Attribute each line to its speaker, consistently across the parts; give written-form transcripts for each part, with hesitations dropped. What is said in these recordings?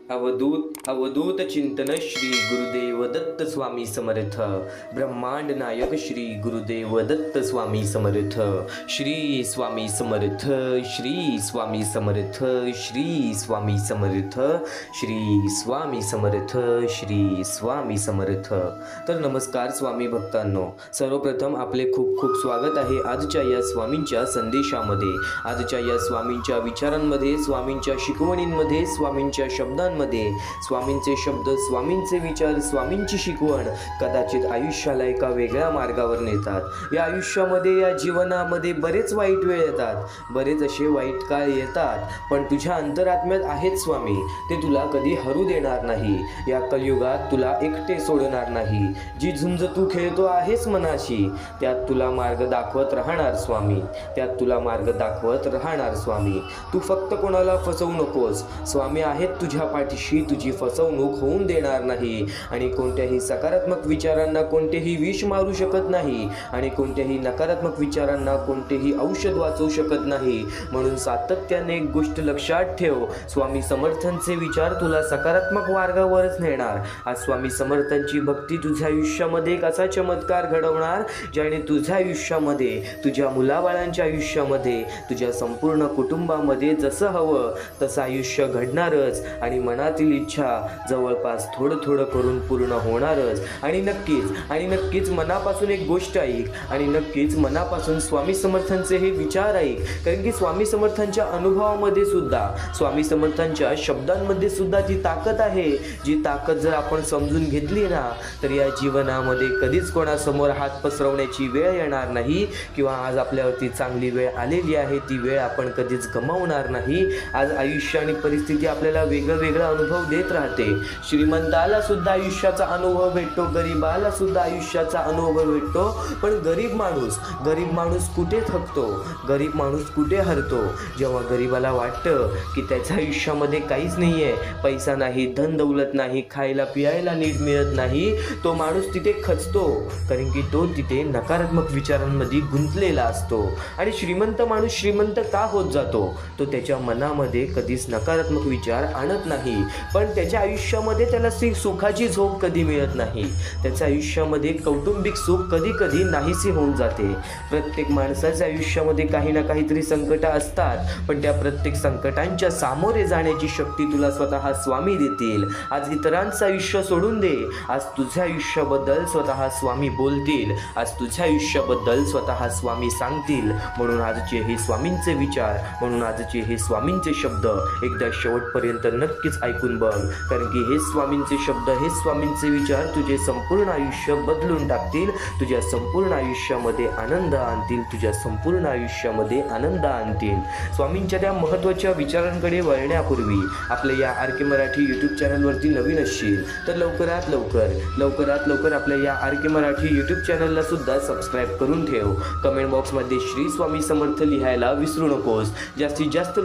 Speaker 1: अवधूत चिंतन श्री गुरुदेव दत्त स्वामी समर्थ. ब्रह्मांड नायक श्री गुरुदेव दत्त स्वामी समर्थ. श्री स्वामी समर्थ. श्री स्वामी समर्थ. श्री स्वामी समर्थ. श्री स्वामी समर्थ. श्री स्वामी समर्थ. तर नमस्कार स्वामी भक्तांनो, सर्वप्रथम आपले खूप खूप स्वागत आहे आजच्या या स्वामींच्या संदेशामध्ये, आजच्या या स्वामींच्या विचारांमध्ये, स्वामींच्या शिकवणींमध्ये, स्वामींच्या शब्दांमध्ये. स्वामींचे शब्द, स्वामींचे विचार, स्वामींची शिकवण कदाचित आयुष्याला एका वेगळ्या मार्गावर नेतात. या आयुष्यामध्ये, या जीवनामध्ये बरेच वाईट वेळ येतात, बरेच असे वाईट काळ येतात, पण तुझ्या अंतरात्म्यात आहेत स्वामी, ते तुला कधी हरू देणार नाही. या कलियुगात तुला एकटे सोडणार नाही. जी झुंज तू खेळतो आहेस मनाशी, त्यात तुला मार्ग दाखवत राहणार स्वामी, त्यात तुला मार्ग दाखवत राहणार स्वामी. तू फक्त कोणाला फसवू नकोस. स्वामी आहेत तुझ्या पाठीशी, तुझी फसवणूक होऊन देणार नाही. आणि कोणत्याही सकारात्मक विचारांना कोणतेही विष मारू शकत नाही, आणि कोणत्याही नकारात्मक विचारांना कोणतेही औषध वाचवू शकत नाही. म्हणून सातत्याने एक गोष्ट लक्षात ठेव, स्वामी समर्थांचे विचार तुला सकारात्मक मार्गावरच नेणार. आज स्वामी समर्थांची भक्ती तुझ्या आयुष्यामध्ये एक असा चमत्कार घडवणार, ज्याने तुझ्या आयुष्यामध्ये, तुझ्या मुलाबाळांच्या आयुष्यामध्ये, तुझ्या संपूर्ण कुटुंबामध्ये जसं हवं तसं आयुष्य घडणारच. आणि मनातील इच्छा जवळपास थोडं थोडं करून पूर्ण होणारच. आणि नक्कीच मनापासून एक गोष्ट ऐक, आणि नक्कीच मनापासून स्वामी समर्थांचे हे विचार ऐक. कारण की स्वामी समर्थांच्या अनुभवामध्ये सुद्धा, स्वामी समर्थांच्या शब्दांमध्ये सुद्धा ती ताकद आहे. जी ताकद जर आपण समजून घेतली ना, तर या जीवनामध्ये कधीच कोणासमोर हात पसरवण्याची वेळ येणार नाही, किंवा आज आपल्यावरती चांगली वेळ आलेली आहे ती वेळ आपण कधीच गमावणार नाही. आज आयुष्य आणि परिस्थिती आपल्याला वेगळा अनुभव देत राहते. श्रीमंताला सुद्धा आयुष्याचा अनुभव भेटतो, गरीबाला सुद्धा आयुष्याचा अनुभव भेटतो. पण गरीब माणूस कुठे थकतो, गरीब माणूस कुठे हरतो? जेव्हा गरीबाला वाटतं की त्याच्या आयुष्यामध्ये काहीच नाही आहे, पैसा नाही, धन दौलत नाही, खायला पियायला नीट मिळत नाही, तो माणूस तिथे खचतो. कारण की तो तिथे नकारात्मक विचारांमध्ये गुंतलेला असतो. आणि श्रीमंत माणूस श्रीमंत का होत जातो? तो त्याच्या मनामध्ये कधीच नकारात्मक विचार आणत नाही, पण त्याच्या आयुष्यामध्ये त्याला सुखाची झोप कधी मिळत नाही. त्याच्या आयुष्यामध्ये कौटुंबिक सुख कधी कधी नाहीसे होऊन जाते. प्रत्येक माणसाच्या आयुष्यामध्ये काही ना काहीतरी संकट असतात, पण त्या प्रत्येक संकटांच्या सामोरे जाण्याची शक्ती तुला स्वतः स्वामी देतील. आज इतरांचं आयुष्य सोडून दे, आज तुझ्या आयुष्याबद्दल स्वतः स्वामी बोलतील, आज तुझ्या आयुष्याबद्दल स्वतः स्वामी सांगतील. म्हणून आजचे हे स्वामींचे विचार, म्हणून आजचे हे स्वामींचे शब्द एकदा शेवटपर्यंत नक्कीच ऐकून बघ. कारण की हे स्वामींचे शब्द, हे स्वामींचे विचार तुझे संपूर्ण आयुष्य बदलून टाकतील, तुझ्या संपूर्ण आयुष्यामध्ये आनंद आणतील, तुझ्या संपूर्ण आयुष्यामध्ये आनंद आणतील. स्वामींच्या त्या महत्त्वाच्या विचारांकडे वळण्यापूर्वी आपल्या या आर के मराठी यूट्यूब चॅनलवरती नवीन असशील तर लवकरात लवकर आपल्या या आर के मराठी यूट्यूब चॅनलला सुद्धा सबस्क्राईब करून ठेव. कमेंट बॉक्समध्ये श्री स्वामी समर्थ लिहायला विसरू नकोस. जास्तीत जास्त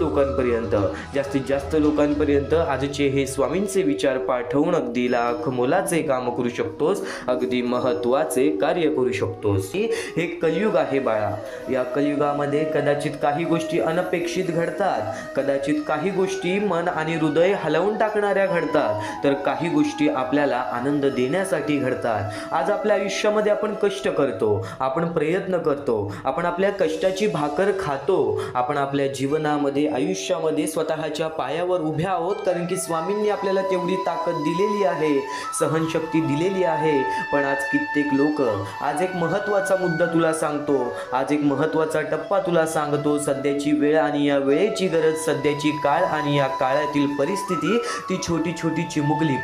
Speaker 1: लोकांपर्यंत आजचे हे स्वामींचे विचार पाठवून अगदी लाख मोलाचे काम करू शकतोस, अगदी महत्त्वाचे कार्य करू शकतोस. हे कलियुग आहे बाळा. या कलियुगामध्ये कदाचित काही गोष्टी अनपेक्षित घडतात, कदाचित काही गोष्टी मन आणि हृदय हलवून टाकणाऱ्या घडतात, तर काही गोष्टी आपल्याला आनंद देण्यासाठी घडतात. आज आपल्या आयुष्यामध्ये आपण कष्ट करतो, आपण प्रयत्न करतो, आपण आपल्या कष्टाची भाकर खातो, आपण आपल्या जीवनामध्ये, आयुष्यामध्ये स्वतःच्या पायावर उभ्या आहोत. कारण की स्वामींनी आपल्याला तेवढी ताकद दिलेली आहे, सहनशक्ती दिलेली आहे. पण आज कित्येक लोक, आज एक महत्त्वाचा मुद्दा तुला सांगतो, आज एक महत्त्वाचा टप्पा तुला सांगतो. सध्याची वेळ आणि या वेळेची गरज, सध्याची काळ आणि या काळातील परिस्थिती, ती छोटी छोटी चिमुकली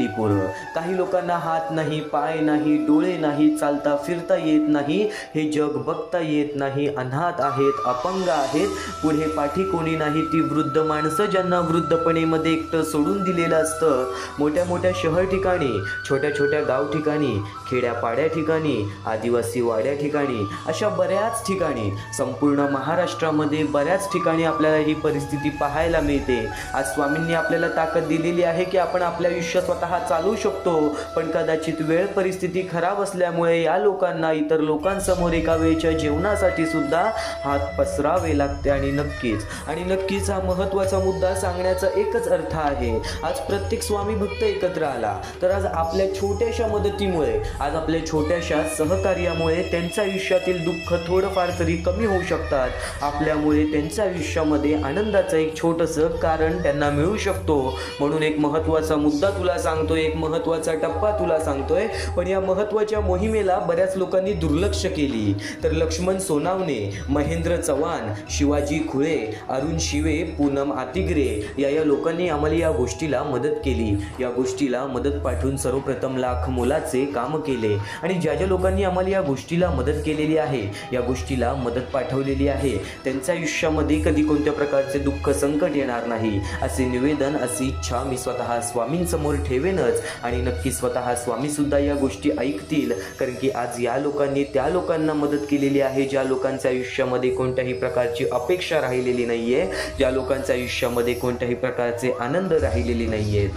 Speaker 1: पोरं. काही लोकांना हात नाही, पाय नाही, डोळे नाही, चालता फिरता येत नाही, हे जग बघता येत नाही, अनाथ आहेत, अपंग आहेत, पुढे पाठी कोणी नाही. ती वृद्ध माणसं ज्यांना वृद्धपणेमध्ये एकटं सोडून दिलेलं असतं. मोठ्या शहर ठिकाणी, छोट्या गाव ठिकाणी, खेड्यापाड्या ठिकाणी, आदिवासी वाड्या ठिकाणी, अशा बऱ्याच ठिकाणी, संपूर्ण महाराष्ट्रामध्ये बऱ्याच ठिकाणी आपल्याला ही परिस्थिती पाहायला मिळते. आज स्वामींनी आपल्याला ताकद दिलेली आहे की आपण आपल्या आयुष्य स्वतः चालवू शकतो. पण कदाचित वेळ परिस्थिती खराब असल्यामुळे या लोकांना इतर लोकांसमोर एका वेळच्या जेवणासाठी सुद्धा हात पसरावे लागते. आणि नक्कीच हा महत्त्वाचा मुद्दा मुद्दा सांगण्याचा एकच अर्थ आहे. आज प्रत्येक स्वामी भक्त एकत्र आला तर आज आपल्या छोट्याशा मदतीमुळे, आज आपल्या छोट्याशा सहकार्यामुळे त्यांच्या आयुष्यातील दुःख थोडंफार तरी कमी होऊ शकतात. आपल्यामुळे त्यांच्या आयुष्यामध्ये आनंदाचं एक छोटंसं कारण त्यांना मिळू शकतो. म्हणून एक महत्त्वाचा मुद्दा तुला सांगतोय, एक महत्त्वाचा टप्पा तुला सांगतोय. पण या महत्त्वाच्या मोहिमेला बऱ्याच लोकांनी दुर्लक्ष केली. तर लक्ष्मण सोनावणे, महेंद्र चव्हाण, शिवाजी खुळे, अरुण शिवे, पूनम आतिग्रे या लोकांनी आम्हाला या गोष्टीला मदत केली. या गोष्टीला मदत पाठवून सर्वप्रथम लाख मोलाचे काम केले. आणि ज्या ज्या लोकांनी आम्हाला या गोष्टीला मदत केलेली आहे, या गोष्टीला मदत पाठवलेली आहे, त्यांच्या आयुष्यामध्ये कधी कोणत्या प्रकारचे दुःख संकट येणार नाही असे निवेदन, अशी इच्छा मी स्वतः स्वामींसमोर ठेवेनच. आणि नक्की स्वतः स्वामी सुद्धा या गोष्टी ऐकतील. कारण की आज या लोकांनी त्या लोकांना मदत केलेली आहे ज्या लोकांच्या आयुष्यामध्ये कोणत्याही प्रकारची अपेक्षा राहिलेली नाहीये, ज्या लोकांच्या आयुष्यामध्ये कोणत्याही प्रकारचे आनंद राहिलेले नाहीयेत.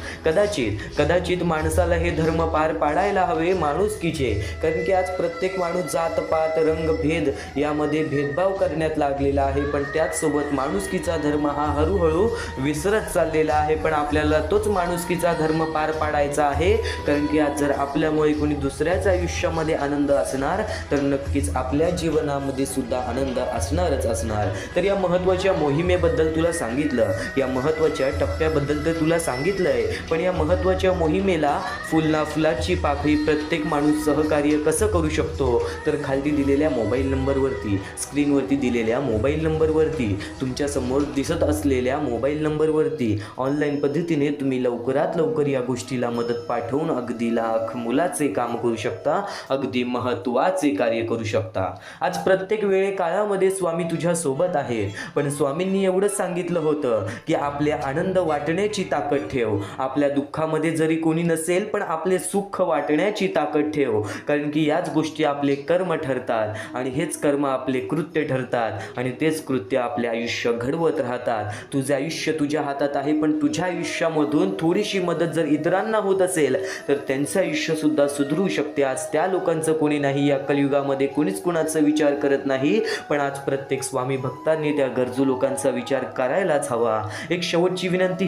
Speaker 1: कदाचित माणसाला हे धर्म पार पाडायला हवे माणुसकीचे. कारण की आज प्रत्येक माणूस जात पात रंग भेद यामध्ये भेदभाव करण्यात लागलेला आहे. पण त्याचसोबत माणुसकीचा धर्म हा हळूहळू विसरत चाललेला आहे. पण आपल्याला तोच माणुसकीचा धर्म पार पाडायचा आहे. कारण की आज जर आपल्यामुळे कोणी दुसऱ्याच्या आयुष्यामध्ये आनंद असणार तर नक्कीच आपल्या जीवनामध्ये सुद्धा आनंद असणारच असणार. तर या महत्त्वाच्या मोहिमेबद्दल तुला सांगितलं, या महत्त्वाच्या टप्प्याबद्दल तर तुला सांगितलंय. पण या महत्त्वाच्या मोहिमेला फुलाची पाकळी प्रत्येक माणूस सहकार्य कसं करू शकतो, तर खाली दिलेल्या मोबाईल नंबरवरती, स्क्रीनवरती दिलेल्या मोबाईल नंबरवरती, तुमच्यासमोर दिसत असलेल्या मोबाईल नंबरवरती ऑनलाईन पद्धतीने तुम्ही लवकरात लवकर या गोष्टीला मदत पाठवून अगदी लाख मुलाचे काम करू शकता, अगदी महत्त्वाचे कार्य करू शकता. आज प्रत्येक वेळे काळामध्ये स्वामी तुझ्या सोबत आहे. पण स्वामींनी एवढंच सांगितलं होतं की आपल्या आनंद वाटण्याची ताकद ठेव. आपल्या दुःखामध्ये जरी कोणी नसेल पण आपले सुख वाटण्याची ताकद ठेव. कारण की याच गोष्टी आपले कर्म ठरतात आणि हेच कर्म आपले कृत्य ठरतात आणि तेच कृत्य आपले आयुष्य घडवत राहतात. तुझे आयुष्य तुझ्या हातात आहे. पण तुझ्या आयुष्यामधून थोडीशी मदत जर इतरांना होत असेल तर त्यांचं आयुष्य सुद्धा सुधरू शकते. आज त्या लोकांचं कोणी नाही, या कलियुगामध्ये कोणीच कुणाचा विचार करत नाही. पण आज प्रत्येक स्वामी भक्तांनी त्या गरजू लोकांचा विचार करायलाच हवा. एक शेवटची विनंती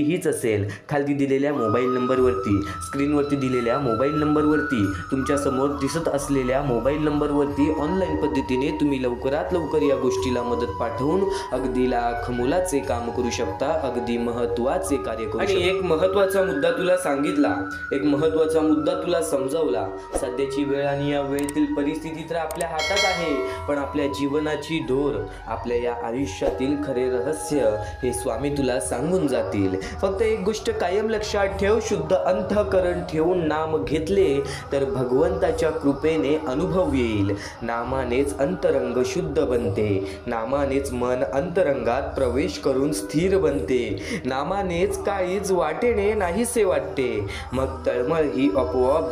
Speaker 1: हीच असेल, खाली दिलेल्या मोबाईल नंबरवरती, स्क्रीनवरती दिलेल्या मोबाईल नंबरवरती, तुमच्यासमोर दिसत असलेल्या मोबाईल नंबरवरती ऑनलाईन पद्धतीने तुम्ही लवकरात लवकर या गोष्टीला मदत पाठवून अगदी लाख मुलाचे काम करू शकता, अगदी महत्त्वाचे कार्य करू शकता. आणि एक महत्त्वाचा मुद्दा तुला सांगितला, एक महत्त्वाचा मुद्दा तुला समजावला. सध्याची वेळ आणि या वेळेतील परिस्थिती तर आपल्या हातात आहे. पण आपल्या जीवनाची दोर, आपल्या या आयुष्यातील खरे रहस्य हे स्वामी तुला सांगून जातील. फक्त एक गोष्ट कायम लक्षात ठेव, शुद्ध अंतःकरण ठेवून नाम घेतले तर भगवंताच्या कृपेने अनुभव येईल. नामानेच अंतरंग शुद्ध बनते, नामानेच मन अंतरंगात प्रवेश करून स्थिर बनते, नामानेच काळीज वाटेने नाहीसे वाटते, मग तळमळ ही आपोआप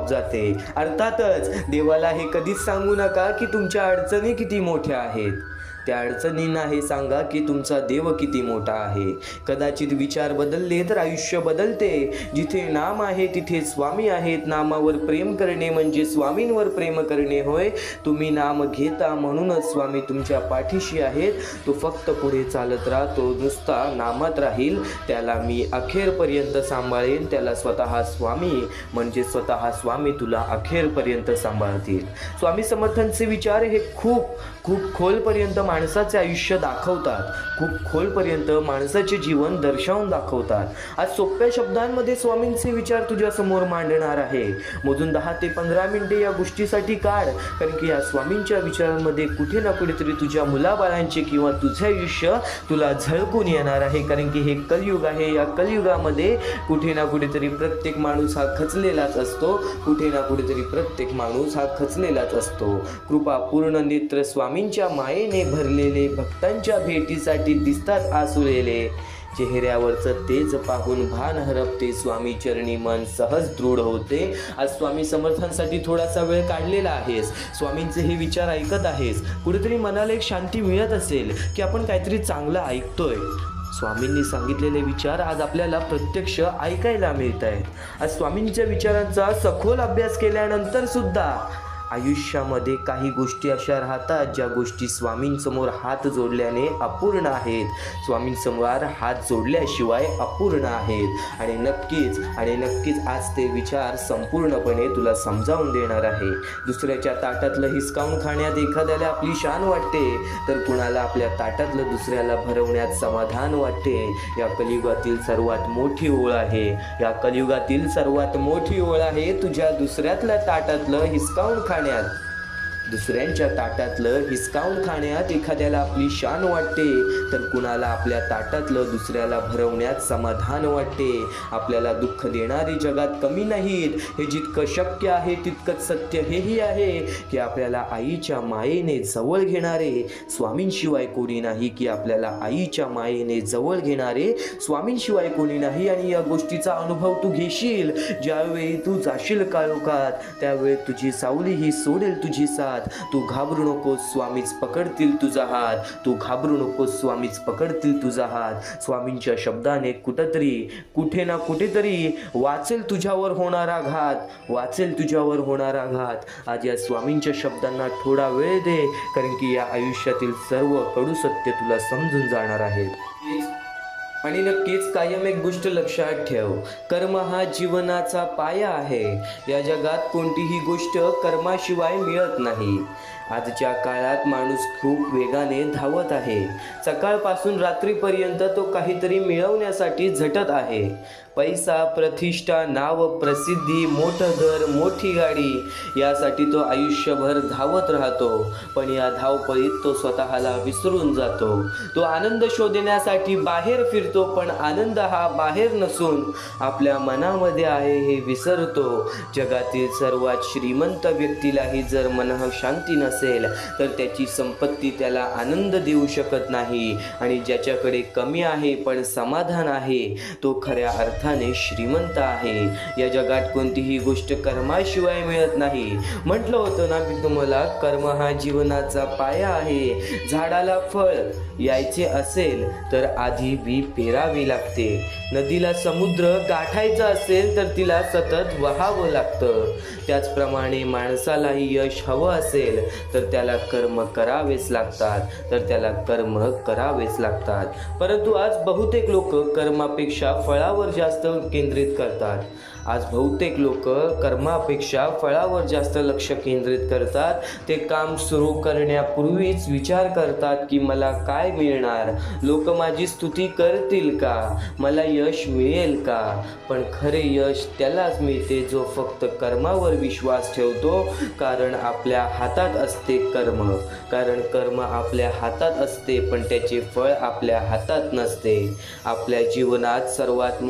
Speaker 1: जाते. अर्थातच देवाला हे कधीच सांगू नका की तुमच्या अडचणी किती मोठ्या आहेत. त्या अडचणींना हे सांगा की तुमचा देव किती मोठा आहे. कदाचित विचार बदलले तर आयुष्य बदलते. जिथे नाम आहे तिथे स्वामी आहेत. नामावर प्रेम करणे म्हणजे स्वामींवर प्रेम करणे होय. तुम्ही नाम घेता म्हणूनच स्वामी तुमच्या पाठीशी आहेत. तो फक्त पुढे चालत राहतो, नुसता नामात राहील, त्याला मी अखेरपर्यंत सांभाळेन. त्याला स्वतः स्वामी तुला अखेरपर्यंत सांभाळतील. स्वामी समर्थांचे विचार हे खूप खोलपर्यंत माणसाचे आयुष्य दाखवतात, खूप खोलपर्यंत माणसाचे जीवन दर्शवून दाखवतात. आज सोप्या शब्दांमध्ये स्वामींचे विचार तुझ्या समोर मांडणार आहे. मोजून 10 ते 15 मिनिटे या गोष्टीसाठी काढ. कारण की या स्वामींच्या विचारांमध्ये कुठे ना कुठेतरी तुझ्या मुलाबाळांचे किंवा तुझे आयुष्य तुला झळकून येणार आहे. कारण की हे कलियुग आहे. या कलियुगामध्ये कुठे ना कुठेतरी प्रत्येक माणूस हा खचलेलाच असतो. कृपापूर्ण नेत्र स्वामींच्या मायेने भरलेले, भक्तांच्या भेटीसाठी दिसतात आसुरलेले. चेहऱ्यावरचं तेज पाहून भान हरपते, स्वामी चरणी मन सहज दृढ होते. आज स्वामी समर्थांसाठी थोडासा वेळ काढलेला आहेस, स्वामींचे हे विचार ऐकत आहेस. कुठेतरी मनाला एक शांती मिळत असेल की आपण काहीतरी चांगलं ऐकतोय. स्वामींनी सांगितलेले विचार आज आपल्याला प्रत्यक्ष ऐकायला मिळत आहेत. आज स्वामींच्या विचारांचा सखोल अभ्यास केल्यानंतर सुद्धा आयुष्यामध्ये काही गोष्टी अशा राहतात ज्या गोष्टी स्वामींसमोर हात जोडल्याने अपूर्ण आहेत, स्वामींसमोर हात जोडल्याशिवाय अपूर्ण आहेत. आणि नक्कीच आज ते विचार संपूर्णपणे तुला समजावून देणार आहे. दुसऱ्याच्या ताटातलं हिसकावून खाण्यात एखाद्याला आपली शान वाटते, तर कुणाला आपल्या ताटातलं दुसऱ्याला भरवण्यात समाधान वाटते. या कलियुगातील सर्वात मोठी ओळ आहे, या कलियुगातील सर्वात मोठी ओळ आहे तुझ्या दुसऱ्यातल्या ताटातलं हिसकावून खाण्यात. दुसऱ्यांच्या ताटातलं हिसकावून खाण्यात एखाद्याला आपली शान वाटते, तर कुणाला आपल्या ताटातलं दुसऱ्याला भरवण्यात समाधान वाटते. आपल्याला दुःख देणारी जगात कमी नाहीत, हे जितकं शक्य आहे तितकंच सत्य हेही आहे की आपल्याला आईच्या मायेने जवळ घेणारे स्वामींशिवाय कोणी नाही, की आपल्याला आईच्या मायेने जवळ घेणारे स्वामींशिवाय कोणी नाही. आणि या गोष्टीचा अनुभव तू घेशील ज्यावेळी तू जाशील काळोखात, त्यावेळी तुझी सावली ही सोडेल तुझी साथ. तू घाबरू नकोस, स्वामीच पकडतील तुझा हात. तू घाबरू नकोस, स्वामीच पकडतील तुझा हात. स्वामींच्या शब्दाने कुठे ना कुठेतरी वाचेल तुझ्यावर होणारा घात, वाचेल तुझ्यावर होणारा घात. आज या स्वामींच्या शब्दांना थोडा वेळ दे, कारण की या आयुष्यातील सर्व कडू सत्य तुला समजून जाणार आहे. आणि नक्कीच कायम एक गोष्ट लक्षात ठेव, कर्म हा जीवनाचा पाया आहे. या जगात कोणतीही गोष्ट कर्माशिवाय मिळत नाही. आजच्या काळात माणूस खूप वेगाने धावत आहे. सकाळपासून रात्रीपर्यंत तो काहीतरी मिळवण्यासाठी झटत आहे. पैसा, प्रतिष्ठा, नाव, प्रसिद्धी, मोठं घर, मोठी गाडी, यासाठी तो आयुष्यभर धावत राहतो. पण या धावपळीत तो स्वतःला विसरून जातो. तो आनंद शोधण्यासाठी बाहेर फिरतो, पण आनंद हा बाहेर नसून आपल्या मनामध्ये आहे हे विसरतो. जगातील सर्वात श्रीमंत व्यक्तीलाही जर मनः शांती नसेल, तर त्याची संपत्ती त्याला आनंद देऊ शकत नाही. आणि ज्याच्याकडे कमी आहे पण समाधान आहे, तो खऱ्या अर्थाने श्रीमंत आहे. या जगात कोणतीही गोष्ट कर्माशिवाय मिळत नाही. म्हटलं होतं ना मी तुम्हाला, कर्म हा जीवनाचा पाया आहे. झाडाला फळ यायचे असेल तर आधी बी पेरावी लागते. नदीला समुद्र गाठायचा असेल तर तिला सतत वहावं लागतं. त्याचप्रमाणे माणसालाही यश हवं असेल तर त्याला कर्म करावेच लागतात. परंतु आज बहुतेक लोक कर्मापेक्षा फळावर जास्त केंद्रित करतात. आज बहुतेक लोक कर्मापेक्षा फळावर जास्त लक्ष केंद्रित करतात. ते काम सुरू करण्यापूर्वीच विचार करतात की मला काय मिळणार, लोक माझी स्तुती करतील का, मला यश मिळेल का. पण खरे यश त्यालाच मिळते जो फक्त कर्मावर विश्वास ठेवतो. कारण आपल्या हातात असते कर्म आपल्या हातात असते, पण त्याचे फळ आपल्या हातात नसते. आपल्या जीवनात सर्वात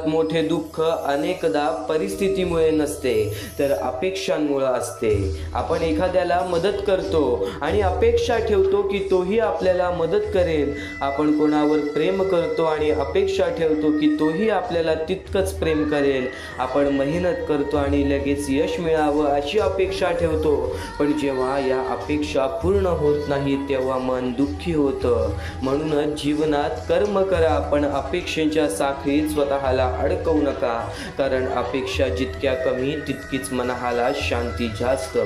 Speaker 1: मोठे दुःख अनेकदा परिस्थितीमुळे नसते, तर अपेक्षांमुळे असते. आपण एखाद्याला मदत करतो आणि अपेक्षा ठेवतो की तोही आपल्याला मदत करेल. आपण कोणावर प्रेम करतो आणि अपेक्षा ठेवतो की तोही आपल्याला तितकंच प्रेम करेल. आपण मेहनत करतो आणि लगेच यश मिळावं अशी अपेक्षा ठेवतो. पण जेव्हा या अपेक्षा पूर्ण होत नाही तेव्हा मन दुःखी होतं. म्हणूनच जीवनात कर्म करा, पण अपेक्षेच्या साखळीत स्वतःला अडकवू नका. कारण अपेक्षा जितक्या कमी तितकीच मनाला शांती जास्त.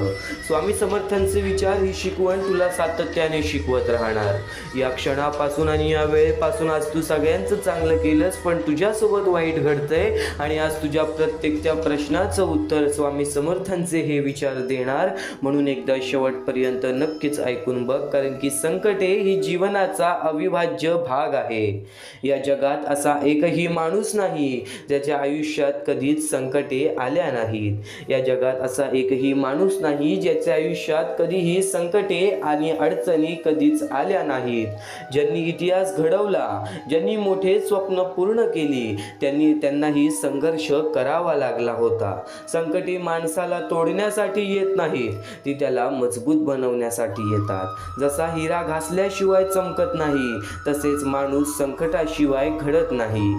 Speaker 1: स्वामी समर्थांचे विचार ही शिकवण तुला सातत्याने शिकवत राहणार. या क्षणापासून आणि या वेळेपासून आज तू सगळ्यांचं चांगलं केलंस, पण तुझ्यासोबत वाईट घडतंय. आणि आज तुझ्या प्रत्येक त्या प्रश्नाचं उत्तर स्वामी समर्थांचे हे विचार देणार. म्हणून एकदा शेवटपर्यंत नक्कीच ऐकून बघ, कारण की संकटे ही जीवनाचा अविभाज्य भाग आहे. या जगात असा एकही माणूस नाही ज्याच्या आयुष्यात कधीच संकटे आल्या नाहीत. या जगात असा एकही माणूस नाही ज्याच्या आयुष्यात कधीही संकटे आणि अडचणी कधीच आल्या नाहीत. ज्यांनी इतिहास घडवला, ज्यांनी मोठे स्वप्न पूर्ण केली, त्यांनाही संघर्ष करावा लागला होता. संकटे माणसाला तोडण्यासाठी येत नाहीत, ती त्याला मजबूत बनवण्यासाठी येतात. जसा हिरा घासल्याशिवाय चमकत नाही, तसेच माणूस संकटाशिवाय घडत नाही.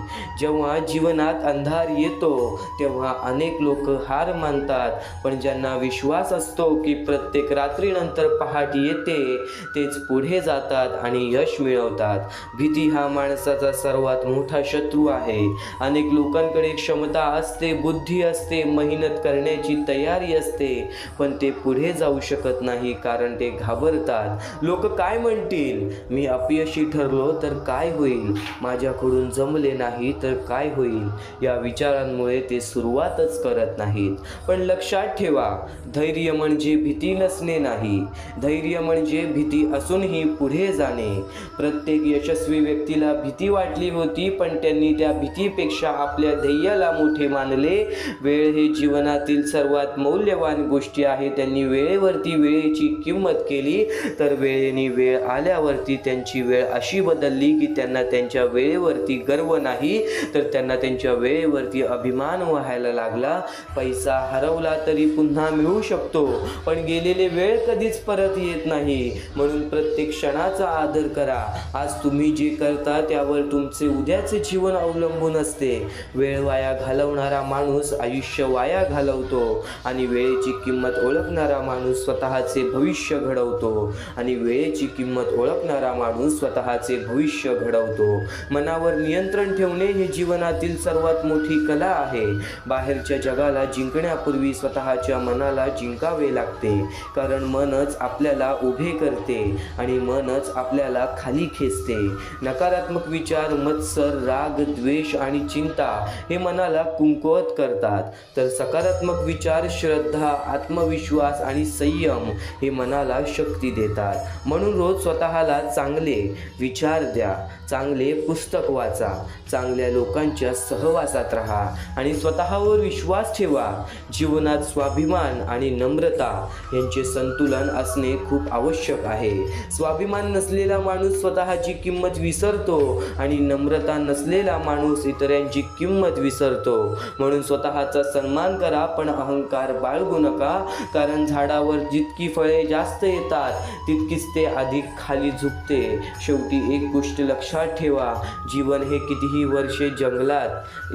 Speaker 1: जेव्हा जीवनात अंधार येतो तेव्हा अनेक लोक हार मानतात, पण ज्यांना विश्वास असतो की प्रत्येक रात्रीनंतर पहाट येते तेच पुढे जातात आणि यश मिळवतात. भीती हा माणसाचा सर्वात मोठा शत्रू आहे. अनेक लोकांकडे क्षमता असते, बुद्धी असते, मेहनत करण्याची तयारी असते, पण ते पुढे जाऊ शकत नाही कारण ते घाबरतात. लोक काय म्हणतील, मी अपयशी ठरलो तर काय होईल, माझ्याकडून जमले नाही तर काय होईल, या विचारांमुळे ते सुरुवातच करत नाहीत. पण लक्षात ठेवा, धैर्य म्हणजे भीती नसणे नाही, धैर्य म्हणजे भीती असूनही पुढे जाणे. प्रत्येक यशस्वी व्यक्तीला भीती वाटली होती, पण त्यांनी त्या भीतीपेक्षा आपल्या ध्येयाला मोठे मानले. वेळ हे जीवनातील सर्वात मौल्यवान गोष्टी आहे. त्यांनी वेळेवरती वेळेची किंमत केली, तर वेळेने वेळ आल्यावरती त्यांची वेळ अशी बदलली की त्यांना त्यांच्या वेळेवरती गर्व नाही, तर त्यांना त्यांच्या वेळेवरती अभिमान व्हायला लागला. पैसा हरवला तरी पुन्हा मिळू शकतो, पण गेलेले वेळ कधीच परत येत नाही. म्हणून प्रत्येक क्षणाचा आदर करा. आज तुम्ही जे करता त्यावर तुमचे उद्याचे जीवन अवलंबून असते. वेळ वाया घालवणारा माणूस आयुष्य वाया घालवतो आणि वेळेची किंमत ओळखणारा माणूस स्वतःचे भविष्य घडवतो आणि वेळेची किंमत ओळखणारा माणूस स्वतःचे भविष्य घडवतो. मनावर नियंत्रण ठेवणे हे जीवनातील सर्वात मोठी कला आहे. बाहेरच्या जगाला जिंकण्यापूर्वी स्वतःच्या मनाला जिंकावे लागते, कारण मनच आपल्याला उभे करते आणि मनच आपल्याला खाली खेचते. नकारात्मक विचार, मत्सर, राग, द्वेष आणि चिंता हे मनाला कमकुवत करतात, तर सकारात्मक विचार, श्रद्धा, आत्मविश्वास आणि संयम हे मनाला शक्ती देतात. म्हणून रोज स्वतःला चांगले विचार द्या, चांगले पुस्तक वाचा, चांगल्या लोकांच्या सहवासात राहा आणि स्वतःवर विश्वास ठेवा. जीवनात स्वाभिमान आणि नम्रता यांचे संतुलन असणे खूप आवश्यक आहे. स्वाभिमान नसलेला माणूस स्वतःची किंमत विसरतो आणि नम्रता नसलेला माणूस इतरांची किंमत विसरतो. म्हणून स्वतःचा सन्मान करा, पण अहंकार बाळगू नका, कारण झाडावर जितकी फळे जास्त येतात तितकीच ते अधिक खाली झुकते. शेवटी एक गोष्ट लक्षात ठेवा, जीवन हे कितीही वर्षे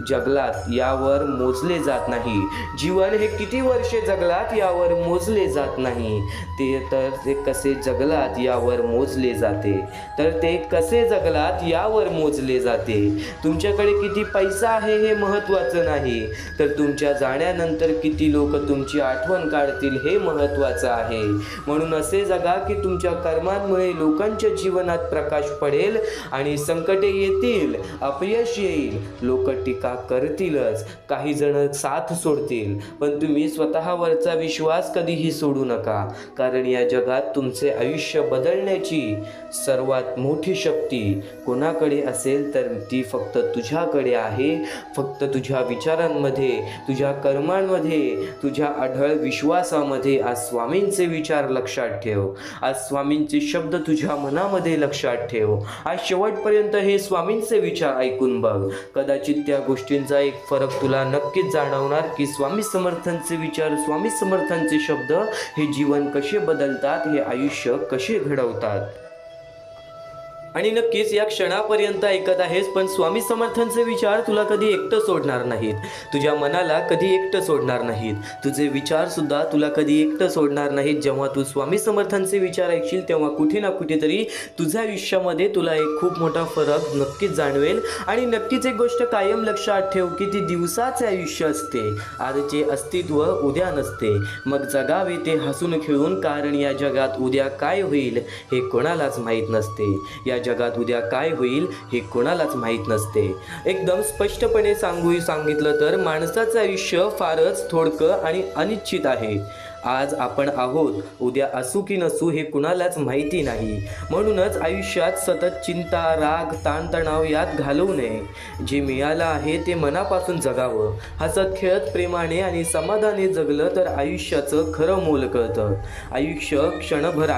Speaker 1: जगलात यावर मोजले जात नाही. जीवन हे किती वर्षे जगलात यावर मोजले जात नाही, ते कसे जगलात यावर मोजले जाते. यावर मोजले जाते. तुमच्याकडे किती पैसा आहे हे महत्त्वाचं नाही, तर तुमच्या जाण्यानंतर किती लोक तुमची आठवण काढतील हे महत्त्वाचं आहे. म्हणून असे जगा की तुमच्या कर्मांमुळे लोकांच्या जीवनात प्रकाश पडेल आणि संकटे येतील, अपयश येईल, लोक टीका करतीलच, काही जण साथ सोडतील, पण तुम्ही स्वतःवरचा विश्वास कधीही सोडू नका, कारण या जगात तुमचे आयुष्य बदलण्याची सर्वात मोठी शक्ती कोणाकडे असेल तर ती फक्त तुझ्याकडे आहे. फक्त तुझ्या विचारांमध्ये, तुझ्या कर्मांमध्ये, तुझ्या अढळ विश्वासामध्ये. आज स्वामींचे विचार लक्षात ठेव, आज स्वामींचे शब्द तुझ्या मनामध्ये लक्षात ठेव. आज शेवटपर्यंत हे स्वामींचे विचार ऐकून बघ. कदाचित त्या गोष्टींचा एक फरक तुला नक्कीच जाणवणार की स्वामी समर्थांचे विचार, स्वामी समर्थांचे शब्द हे जीवन कसे बदलतात, हे आयुष्य कसे घडवतात. आणि नक्कीच या क्षणापर्यंत ऐकत आहेस, पण स्वामी समर्थांचे विचार तुला कधी एकटं सोडणार नाहीत, तुझ्या मनाला कधी एकटं सोडणार नाहीत, तुझे विचार सुद्धा तुला कधी एकटं सोडणार नाहीत. जेव्हा तू स्वामी समर्थांचे विचार ऐकशील तेव्हा कुठे ना कुठेतरी तुझ्या आयुष्यामध्ये तुला एक खूप मोठा फरक नक्कीच जाणवेल. आणि नक्कीच एक गोष्ट कायम लक्षात ठेव की ती दिवसाचे आयुष्य असते, आजचे अस्तित्व उद्या नसते. मग जगावे ते हसून खेळून, कारण या जगात उद्या काय होईल हे कोणालाच माहीत नसते. या जगात उद्या काय होईल हे कोणालाच माहीत नसते. एकदम स्पष्टपणे सांगितलं तर माणसाचं आयुष्य फारच थोडकं आणि अनिश्चित आहे. आज आपण आहोत, उद्या असू की नसू हे कुणालाच माहिती नाही. म्हणूनच आयुष्यात सतत चिंता, राग, ताणतणाव यात घालवू नये. जे मिळालं आहे ते मनापासून जगावं. हसत खेळत प्रेमाने आणि समाधाने जगलं तर आयुष्याचं खरं मोल कळतं. आयुष्य क्षणभर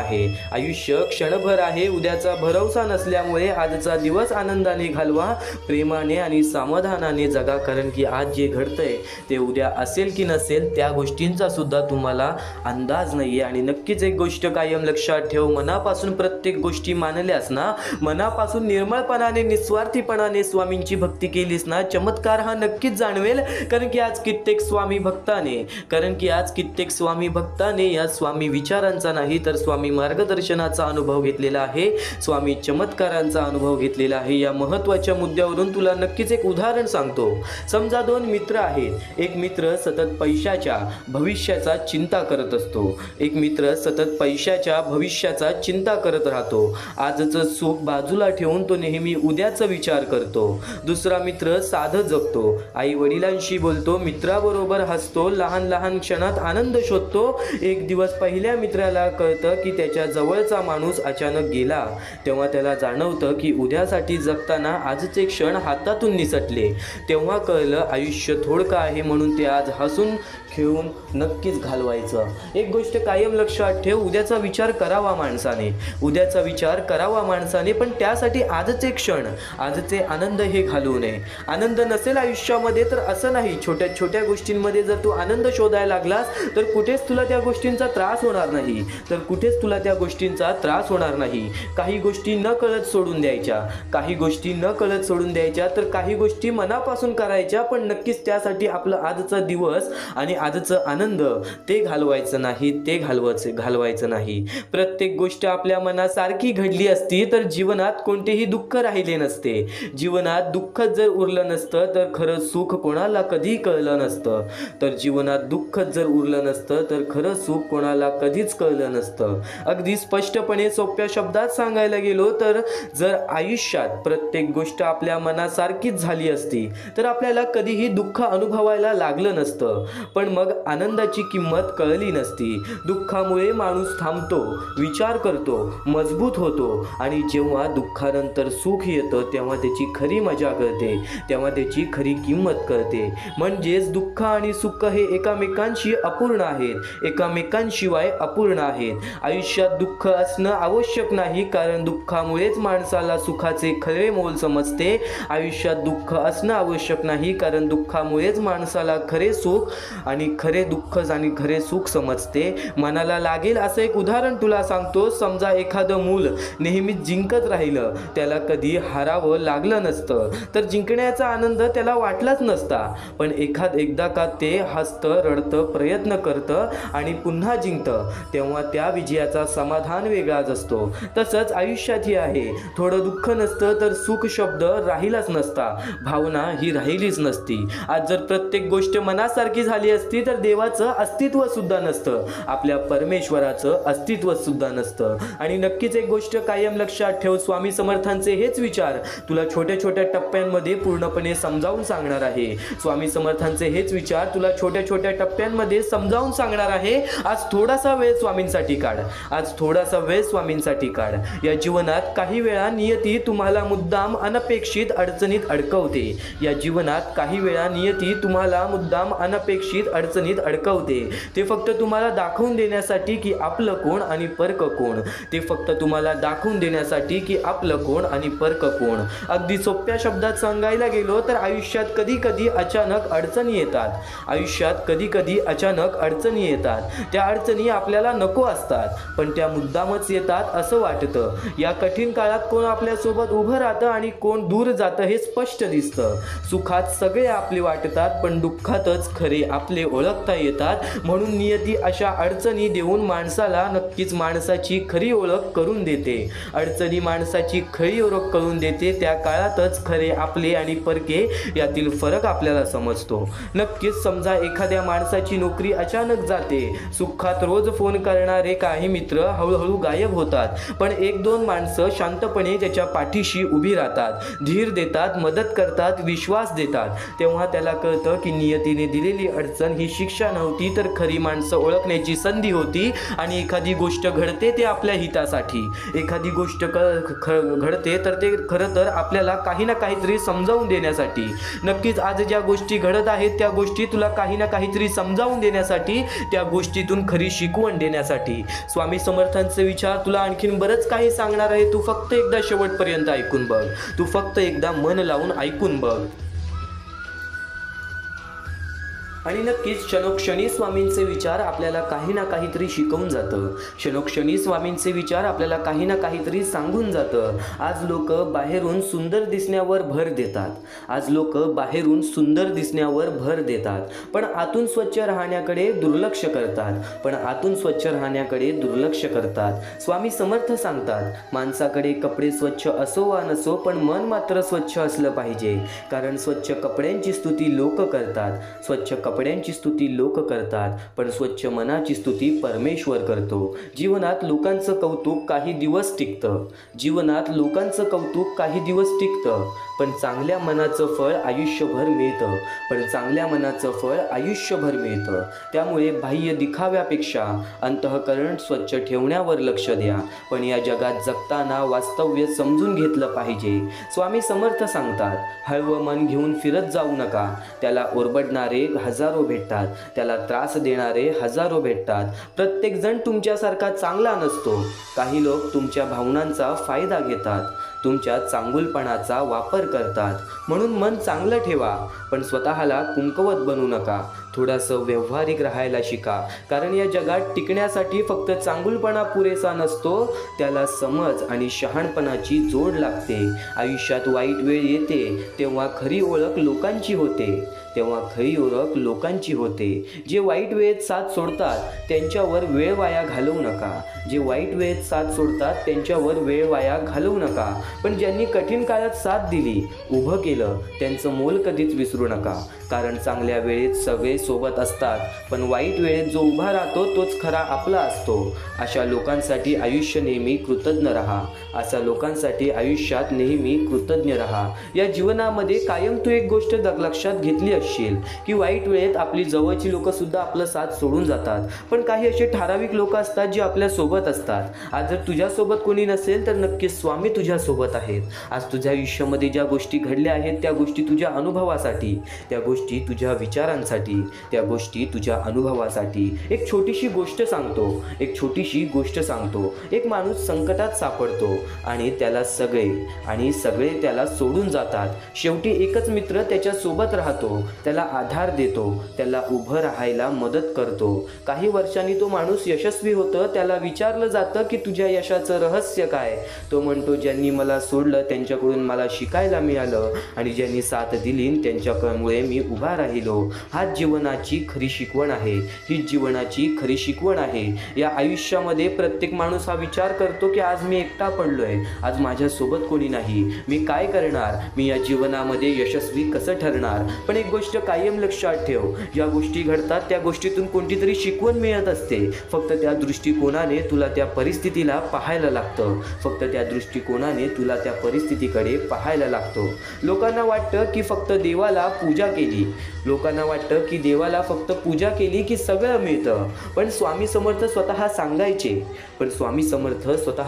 Speaker 1: आहे. उद्याचा भरवसा नसल्यामुळे आजचा दिवस आनंदाने घालवा, प्रेमाने आणि समाधानाने जगा, कारण की आज जे घडतंय ते उद्या असेल की नसेल त्या गोष्टींचा सुद्धा तुम्हाला अंदाज नाही आहे. आणि नक्कीच एक गोष्ट कायम लक्षात ठेव, मनापासून प्रत्येक गोष्टी मानल्यास ना, मनापासून निर्मळपणाने निस्वार्थीपणाने स्वामींची भक्ती केलीस ना, चमत्कार हा नक्कीच जाणवेल. कारण की आज कित्येक स्वामी भक्ताने या स्वामी विचारांचा नाही तर स्वामी मार्गदर्शनाचा अनुभव घेतलेला आहे, स्वामी चमत्कारांचा अनुभव घेतलेला आहे. या महत्त्वाच्या मुद्द्यावरून तुला नक्कीच एक उदाहरण सांगतो. समजा दोन मित्र आहेत. एक मित्र सतत पैशाच्या भविष्याचा चिंता करत असतो. एक मित्र सतत पैशाच्या भविष्याचा चिंता करत राहतो. आजचं सुख बाजूला ठेवून तो नेहमी उद्याचा विचार करतो. दुसरा मित्र साधं जगतो, आई वडिलांशी बोलतो, मित्राबरोबर हसतो, लहान लहान क्षणात आनंद शोधतो. एक दिवस पहिल्या मित्राला कळतं की त्याच्या जवळचा माणूस अचानक गेला. तेव्हा त्याला जाणवतं की उद्यासाठी जगताना आजचे क्षण हातातून निसटले. तेव्हा कळलं आयुष्य थोडकं आहे, म्हणून ते आज हसून खेळून नक्कीच घालवायचं. एक गोष्ट कायम लक्षात ठेव, उद्याचा विचार करावा माणसाने, पण त्यासाठी आजचे क्षण, आजचे आनंद हे घालवू नये. आनंद नसेल आयुष्यामध्ये तर असं नाही, छोट्या छोट्या गोष्टींमध्ये जर तू आनंद शोधायला लागलास तर कुठेच तुला त्या गोष्टींचा त्रास होणार नाही. काही गोष्टी न कळत सोडून द्यायच्या, तर काही गोष्टी मनापासून करायच्या, पण नक्कीच त्यासाठी आपलं आजचा दिवस आणि आजचं आनंद ते घालवायचं नाही. प्रत्येक गोष्ट आपल्या मनासारखी घडली असती तर जीवनात कोणतेही दुःख राहिले नसते. जीवनात दुःख जर उरलं नसतं तर खरं सुख कोणाला कधी कळलं नसतं. अगदी स्पष्टपणे सोप्या शब्दात सांगायला गेलो तर जर आयुष्यात प्रत्येक गोष्ट आपल्या मनासारखीच झाली असती तर आपल्याला कधीही दुःख अनुभवायला लागलं नसतं. पण मग आनंदाची किंमत कळली नसती. दुःखामुळे माणूस थांबतो, विचार करतो, मजबूत होतो, आणि जेव्हा दुःखानंतर सुख येतं तेव्हा त्याची खरी मजा कळते, तेव्हा त्याची खरी किंमत कळते. म्हणजेच दुःख आणि सुख हे एकामेकांशिवाय अपूर्ण आहेत. आयुष्यात दुःख असणं आवश्यक नाही, कारण दुःखामुळेच माणसाला सुखाचे खरे मोल समजते. आयुष्यात दुःख असणं आवश्यक नाही, कारण दुःखामुळेच माणसाला खरे सुख आणि खरे दुःख आणि खरे सुख समजते. मनाला लागेल असं एक उदाहरण तुला सांगतो. समजा एखादं मूल नेहमीच जिंकत राहिलं, त्याला कधी हारावं लागलं नसतं तर जिंकण्याचा आनंद त्याला वाटलाच नसता. पण एकदा का ते हसतं, रडतं, प्रयत्न करतं आणि पुन्हा जिंकतं, तेव्हा त्या विजयाचा समाधान वेगळाच असतो. तसंच आयुष्यातही आहे. थोडं दुःख नसतं तर सुख शब्द राहिलाच नसता, भावना ही राहिलीच नसती. आज जर प्रत्येक गोष्ट मनासारखी झाली असती तर देवाचं अस्तित्व सुद्धा नसतं, आपल्या परमेश्वराचं अस्तित्व सुद्धा नसतं. आणि नक्कीच एक गोष्ट कायम लक्षात ठेव, स्वामी समर्थांचे हेच विचार तुला छोट्या छोट्या टप्प्यांमध्ये पूर्णपणे समजावून सांगणार आहे. स्वामी समर्थांचे हेच विचार तुला छोट्या छोट्या टप्प्यांमध्ये समजावून सांगणार आहे. आज थोडासा वेळ स्वामींसाठी काढ. या जीवनात काही वेळा नियती तुम्हाला मुद्दाम अनपेक्षित अडचणीत अडकवते. ते फक्त तुम्हाला दाखवून देण्यासाठी की आपलं कोण आणि परक कोण. अगदी सोप्या शब्दात सांगायला गेलो तर आयुष्यात कधी कधी अचानक अडचणी येतात. त्या अडचणी आपल्याला नको असतात, पण त्या मुद्दामच येतात असं वाटतं. या कठीण काळात कोण आपल्यासोबत उभं राहतं आणि कोण दूर जातं हे स्पष्ट दिसतं. सुखात सगळे आपले वाटतात, पण दुःखातच खरे आपले ओळखता येतात. म्हणून नियती अशा अडचणी देऊन माणसाला नक्कीच माणसाची खरी ओळख करून देते. त्या काळातच खरे आपले आणि परके यातील फरक आपल्याला समजतो. नक्कीच समजा एखाद्या माणसाची नोकरी अचानक जाते. सुखात रोज फोन करणारे काही मित्र हळूहळू गायब होतात, पण एक दोन माणसं शांतपणे त्याच्या पाठीशी उभी राहतात, धीर देतात, मदत करतात, विश्वास देतात. तेव्हा त्याला कळतं की नियतीने दिलेली अडचण ही शिक्षा नव्हती तर खरी माणसं ओळखण्याची संधी होती. आणि एखादी गोष्ट घडते ते आपल्या हितासाठी, एखादी गोष्ट घडते तर ते खरं तर आपल्याला काही ना काहीतरी समजावून देण्यासाठी. नक्कीच आज ज्या गोष्टी घडत आहेत त्या गोष्टी तुला काही ना काहीतरी समजावून देण्यासाठी, त्या गोष्टीतून खरी शिकवण देण्यासाठी. स्वामी समर्थांचे विचार तुला आणखीन बरंच काही सांगणार आहे. तू फक्त एकदा शेवटपर्यंत ऐकून बघ, तू फक्त एकदा मन लावून ऐकून बघ. आणि नक्कीच क्षणोक्षणी स्वामींचे विचार आपल्याला काही ना काहीतरी शिकवून जातं. क्षणोक्षणी स्वामींचे विचार आपल्याला काही ना काहीतरी सांगून जातं. आज लोक बाहेरून सुंदर दिसण्यावर भर देतात. आज लोक बाहेरून सुंदर दिसण्यावर भर देतात, पण आतून स्वच्छ राहण्याकडे दुर्लक्ष करतात. स्वामी समर्थ सांगतात, माणसाकडे कपडे स्वच्छ असो वा नसो, पण मन मात्र स्वच्छ असलं पाहिजे. कारण स्वच्छ कपड्यांची स्तुती लोक करतात, पण स्वच्छ मनाची स्तुती परमेश्वर करतो. जीवनात लोकांचं कौतुक काही दिवस टिकतं, पण चांगल्या मनाचं फळ आयुष्यभर मिळतं. त्यामुळे बाह्य दिखाव्यापेक्षा अंतःकरण स्वच्छ ठेवण्यावर लक्ष द्या. पण या जगात जगताना वास्तव्य समजून घेतलं पाहिजे. स्वामी समर्थ सांगतात, हळवं मन घेऊन फिरत जाऊ नका. त्याला ओरबडणारे हजारो भेटतात, त्याला त्रास देणारे हजारो भेटतात. प्रत्येक जण तुमच्यासारखा चांगला नसतो. काही लोक तुमच्या भावनांचा फायदा घेतात, तुमच्या चांगुलपणाचा वापर करतात. म्हणून मन चांगलं ठेवा, पण स्वतःला कुंकवत बनू नका. थोडंसं व्यावहारिक राहायला शिका. कारण या जगात टिकण्यासाठी फक्त चांगुलपणा पुरेसा नसतो, त्याला समज आणि शहाणपणाची जोड लागते. आयुष्यात वाईट वेळ येते तेव्हा खरी ओळख लोकांची होते. जे वाईट वेळेत साथ सोडतात त्यांच्यावर वेळ वाया घालवू नका. पण ज्यांनी कठीण काळात साथ दिली, उभं केलं, त्यांचं मोल कधीच विसरू नका. कारण चांगल्या वेळेत सगळे सोबत असतात, पण वाईट वेळेत जो उभा राहतो तोच खरा आपला असतो. अशा लोकांसाठी आयुष्यात नेहमी कृतज्ञ राहा. या जीवनामध्ये कायम तू एक गोष्ट लक्षात घेतली असशील की वाईट वेळेत आपली जवळची लोक सुद्धा आपला साथ सोडून जातात, पण काही असे ठराविक लोक असतात जे आपल्या सोबत असतात. आज जर तुझ्यासोबत कोणी नसेल तर नक्कीच स्वामी तुझ्यासोबत आहेत. आज तुझ्या आयुष्यामध्ये ज्या गोष्टी घडल्या आहेत त्या गोष्टी तुझ्या अनुभवासाठी, त्या गोष्टी तुझ्या विचारांसाठी, त्या गोष्टी तुझ्या अनुभवासाठी. एक छोटीशी गोष्ट सांगतो. एक माणूस संकटात सापडतो आणि सगळे त्याला सोडून जातात. शेवटी एकच मित्र त्याच्या सोबत राहतो, त्याला आधार देतो, त्याला उभं राहायला मदत करतो. काही वर्षांनी तो माणूस यशस्वी होतो. त्याला विचारलं जातं की तुझ्या यशाचं रहस्य काय? तो म्हणतो, ज्यांनी मला सोडलं त्यांच्याकडून मला शिकायला मिळालं, आणि ज्यांनी साथ दिली त्यांच्यामुळे मी उभा राहिलो. हीच जीवनाची खरी शिकवण आहे. या आयुष्यामध्ये प्रत्येक माणूस हा विचार करतो की आज मी एकटा पडलोय, आज माझ्यासोबत कोणी नाही, मी काय करणार, मी या जीवनामध्ये यशस्वी कसं ठरणार? पण एक गोष्ट कायम लक्षात ठेव, ज्या गोष्टी घडतात त्या गोष्टीतून कोणतीतरी शिकवण मिळत असते. फक्त त्या दृष्टिकोनाने तुला त्या परिस्थितीला पाहायला लागतं. लोकांना वाटतं की फक्त देवाला पूजा केली की सगळं मिळतं. पण स्वामी समर्थ स्वतः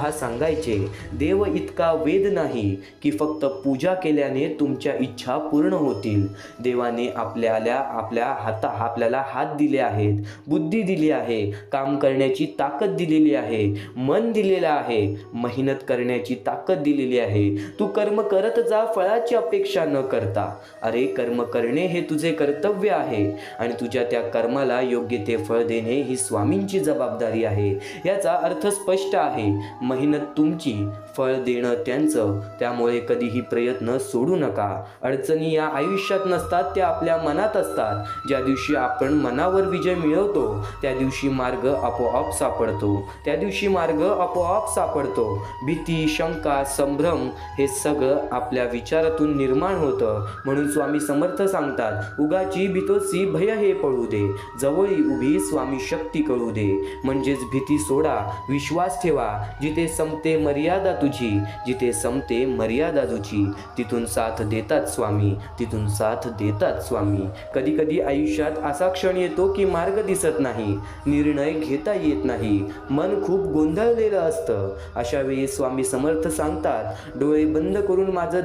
Speaker 1: सांगायचे, देव इतका वेद नाही की फक्त पूजा केल्याने तुमच्या इच्छा पूर्ण होतील. देवाने आपल्याला हात दिले आहेत, बुद्धी दिली आहे, काम करण्याची ताकद दिलेली आहे, मन दिलेलं आहे, मेहनत करण्याची ताकद दिलेली आहे. तू कर्म करत जा, फळाची अपेक्षा न करता. अरे, कर्म करणे हे तुझे कर्तव्य आहे आणि तुझ्या त्या कर्माला योग्य ते फळ देणे ही स्वामींची जबाबदारी आहे. याचा अर्थ स्पष्ट आहे, मेहनत तुमची, फळ देणं त्यांचं. त्यामुळे कधीही प्रयत्न सोडू नका. अडचणी या आयुष्यात नसतात, त्या आपल्या मनात असतात. ज्या दिवशी आपण मनावर विजय मिळवतो त्या दिवशी मार्ग आपोआप सापडतो. भीती, शंका, संभ्रम हे सगळं आपल्या विचारातून निर्माण होतं. म्हणून स्वामी समर्थ सांगतात, उगाची भीतोसी भय हे पळू दे, जवळी उभी स्वामी शक्ती कळू दे. म्हणजेच भीती सोडा, विश्वास ठेवा. जिथे संपते मर्यादा तुझी, तिथून साथ देतात स्वामी. कधी कधी आयुष्यात असा क्षण येतो की मार्ग दिसत नाही, निर्णय घेता येत नाही, मन खूप गोंधळलेलं असतं. अशा वेळी स्वामी समर्थ सांगतात, डोळे बंद करून माझं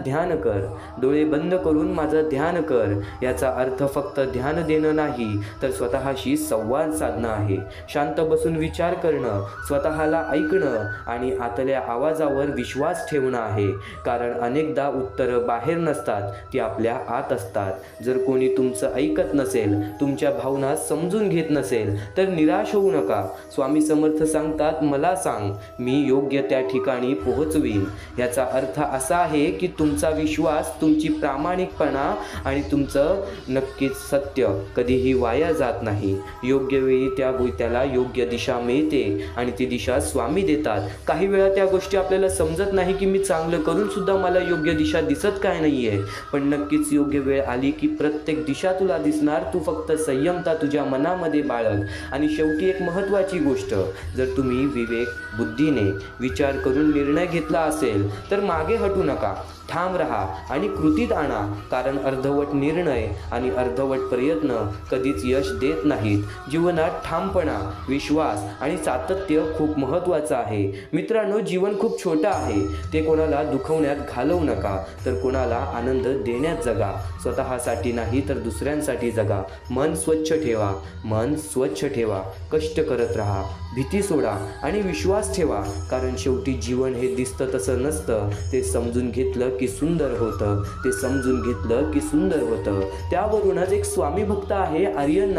Speaker 1: ध्यान कर. याचा अर्थ फक्त ध्यान देणं नाही, तर स्वतःशी संवाद साधणं आहे. शांत बसून विचार करणं, स्वतःला ऐकणं आणि आतल्या आवाजावर विश्वास ठेवणं आहे. कारण अनेकदा उत्तरं बाहेर नसतात, ती आपल्या आत असतात. जर जर कोणी तुमचं ऐकत नसेल, तुमच्या भावना समजून घेत नसेल तर निराश होऊ नका. स्वामी समर्थ सांगतात, मला सांग, मी योग्य त्या ठिकाणी पोहोचवीन. याचा अर्थ असा आहे की तुमचा विश्वास, तुमची प्रामाणिकपणा आणि तुमचं नक्कीच सत्य कधीही वाया जात नाही. योग्य वेळी त्याला योग्य दिशा मिळते आणि ती दिशा स्वामी देतात. काही वेळा त्या गोष्टी आपल्याला समजत नाही की मी चांगलं करून सुद्धा मला योग्य दिशा दिसत काय नाही आहे, पण नक्कीच योग्य वेळ आली की प्रत्येक दिशा तुला दिसणार. तू फक्त संयमता तुझ्या मनामध्ये बाळग. आणि शेवटी एक महत्त्वाची गोष्ट, जर तुम्ही विवेक बुद्धीने विचार करून निर्णय घेतला असेल तर मागे हटू नका. ठाम राहा आणि कृतीत आणा, कारण अर्धवट निर्णय आणि अर्धवट प्रयत्न कधीच यश देत नाहीत. जीवनात ठामपणा, विश्वास आणि सातत्य खूप महत्त्वाचं आहे. मित्रांनो, जीवन खूप छोटं आहे. ते कोणाला दुखवण्यात घालवू नका, तर कोणाला आनंद देण्यात जगा. स्वतःसाठी नाही तर दुसऱ्यांसाठी जगा. मन स्वच्छ ठेवा, मन स्वच्छ ठेवा. कष्ट करत राहा, भीती सोडा आणि विश्वास ठेवा, कारण शेवटी जीवन हे दिसतं तसं नसतं. ते समजून घेतलं की सुंदर होतं, ते समजून घेतलं की सुंदर होतं. त्यावरूनच एक स्वामी भक्त आहे आर्यन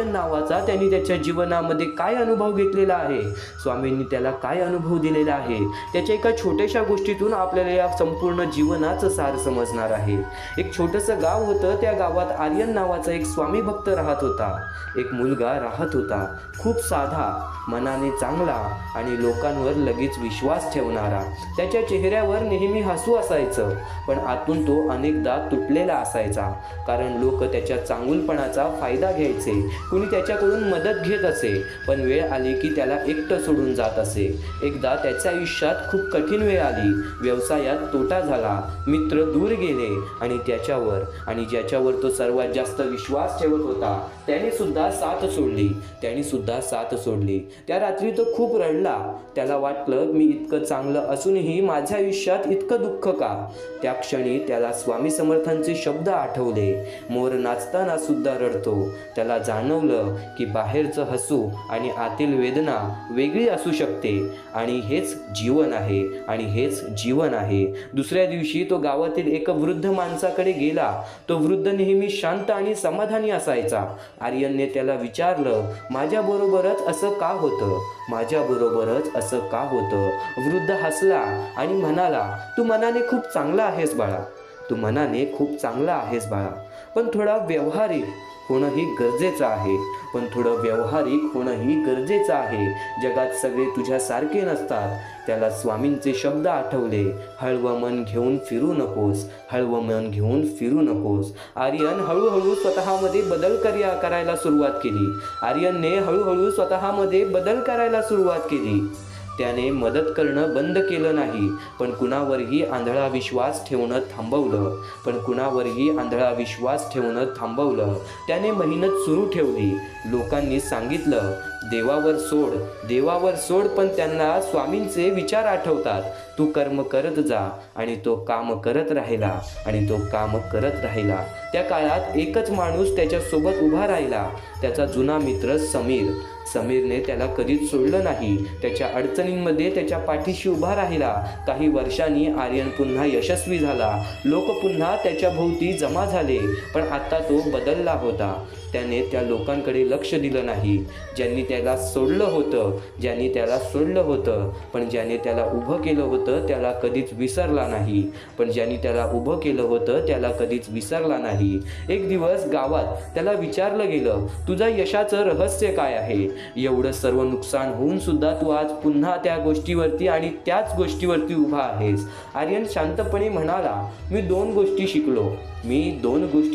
Speaker 1: नावाचा. त्यांनी त्याच्या जीवनामध्ये काय अनुभव घेतलेला आहे, स्वामींनी त्याला काय अनुभव दिलेला आहे, त्याच्या एका छोट्याशा गोष्टीतून आपल्याला या संपूर्ण जीवनाचं सार समजणार आहे. एक छोटंसं गाव होतं. त्या गावात आर्यन नावाचा एक स्वामी भक्त राहत होता. एक मुलगा राहत होता, खूप साधा, मनाने चांगला आणि लोकांवर लगेच विश्वास ठेवणारा. त्याच्या चेहऱ्यावर नेहमी हसू असायचं, पण आतून तो अनेकदा तुटलेला असायचा, कारण लोक त्याच्या चांगुलपणाचा फायदा घ्यायचे. कुणी त्याच्याकडून मदत घेत असे, पण वेळ आली की त्याला एकटं सोडून जात असे. एकदा त्याच्या आयुष्यात खूप कठीण वेळ आली. व्यवसायात तोटा झाला, मित्र दूर गेले आणि ज्याच्यावर तो सर्वात जास्त विश्वास ठेवत होता त्याने सुद्धा साथ सोडली. त्या रात्री तो खूप रडला. त्याला वाटलं, मी इतकं चांगलं असूनही माझ्या आयुष्यात इतकं दुःख का? त्या क्षणी त्याला स्वामी समर्थांचे शब्द आठवले, मोर नाचताना सुद्धा रडतो. त्याला जाणवलं की बाहेरचं हसू आणि आतील वेदना वेगळी असू शकते आणि हेच जीवन आहे. दुसऱ्या दिवशी तो गावातील एका वृद्ध माणसाकडे गेला. तो वृद्ध नेहमी शांत आणि समाधानी असायचा. आर्यनने त्याला विचारलं, माझ्याबरोबरच असं का होतं? वृद्ध हसला आणि म्हणाला, तू मनाने खूप चांगला आहेस बाळा, पण थोडा व्यावहारिक होणंही गरजेचं आहे. जगात सगळे तुझ्यासारखे नसतात. त्याला स्वामींचे शब्द आठवले, हळवं मन घेऊन फिरू नकोस. आर्यन हळूहळू स्वतःमध्ये बदल करायला सुरुवात केली. त्याने मदत करणं बंद केलं नाही, पण कुणावरही आंधळा विश्वास ठेवणं थांबवलं. त्याने मेहनत सुरू ठेवली. लोकांनी सांगितलं, देवावर सोड, पण त्यांना स्वामींचे विचार आठवतात. तू कर्म करत जा, आणि तो काम करत राहिला. त्या काळात एकच माणूस त्याच्या सोबत उभा राहिला, त्याचा जुना मित्र समीरने त्याला कधीच सोडलं नाही. त्याच्या अडचणींमध्ये त्याच्या पाठीशी उभा राहिला. काही वर्षांनी आर्यन पुन्हा यशस्वी झाला. लोक पुन्हा त्याच्या भोवती जमा झाले, पण आता तो बदलला होता. त्याने त्या लोकांकडे लक्ष दिलं नाही ज्यांनी त्याला सोडलं होतं, पण ज्याने त्याला उभं केलं होतं त्याला कधीच विसरला नाही. एक दिवस गावात त्याला विचारलं गेलं, तुझ्या यशाचं रहस्य काय आहे? एवढं सर्व नुकसान होऊन सुद्धा तू आज पुन्हा त्याच गोष्टीवरती उभा आहेस. आर्यन शांतपणे म्हणाला, मी दोन गोष्टी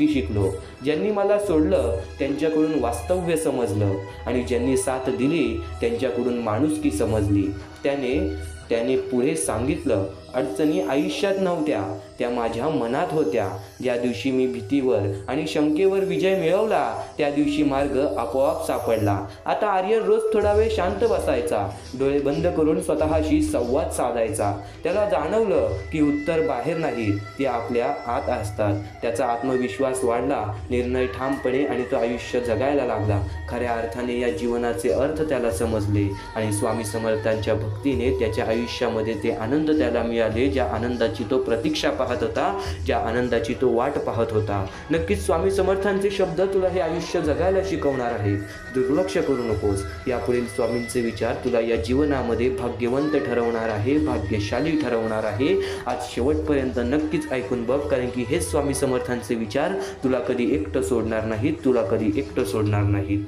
Speaker 1: शिकलो. ज्यांनी मला सोडलं त्यांच्याकडून वास्तव्य समजलं, आणि ज्यांनी साथ दिली त्यांच्याकडून माणुसकी समजली. त्याने पुढे सांगितलं, अडचणी आयुष्यात नव्हत्या, त्या माझ्या मनात होत्या. ज्या दिवशी मी भीतीवर आणि शंकेवर विजय मिळवला त्या दिवशी मार्ग आपोआप सापडला. आता आर्यन रोज थोडा वेळ शांत बसायचा, डोळे बंद करून स्वतःशी संवाद साधायचा. त्याला जाणवलं की उत्तर बाहेर नाहीत, ते आपल्या आत असतात. त्याचा आत्मविश्वास वाढला, निर्णय ठामपणे, आणि तो आयुष्य जगायला लागला. खऱ्या अर्थाने या जीवनाचे अर्थ त्याला समजले, आणि स्वामी समर्थांच्या भक्तीने त्याच्या आयुष्यामध्ये ते आनंद त्याला मिळाले, ज्या आनंदाची तो प्रतीक्षा पाहत होता, ज्या आनंदाची तो वाट पाहत होता. नक्कीच स्वामी समर्थांचे शब्द तुला हे आयुष्य जगायला शिकवणार आहेत. दुर्लक्ष करू नकोस. यापुढील स्वामींचे विचार तुला या जीवनामध्ये भाग्यवंत ठरवणार आहे, भाग्यशाली ठरवणार आहे. आज शेवटपर्यंत नक्कीच ऐकून बघ, कारण की हे स्वामी समर्थांचे विचार तुला कधी एकटं सोडणार नाहीत, तुला कधी एकटं सोडणार नाहीत.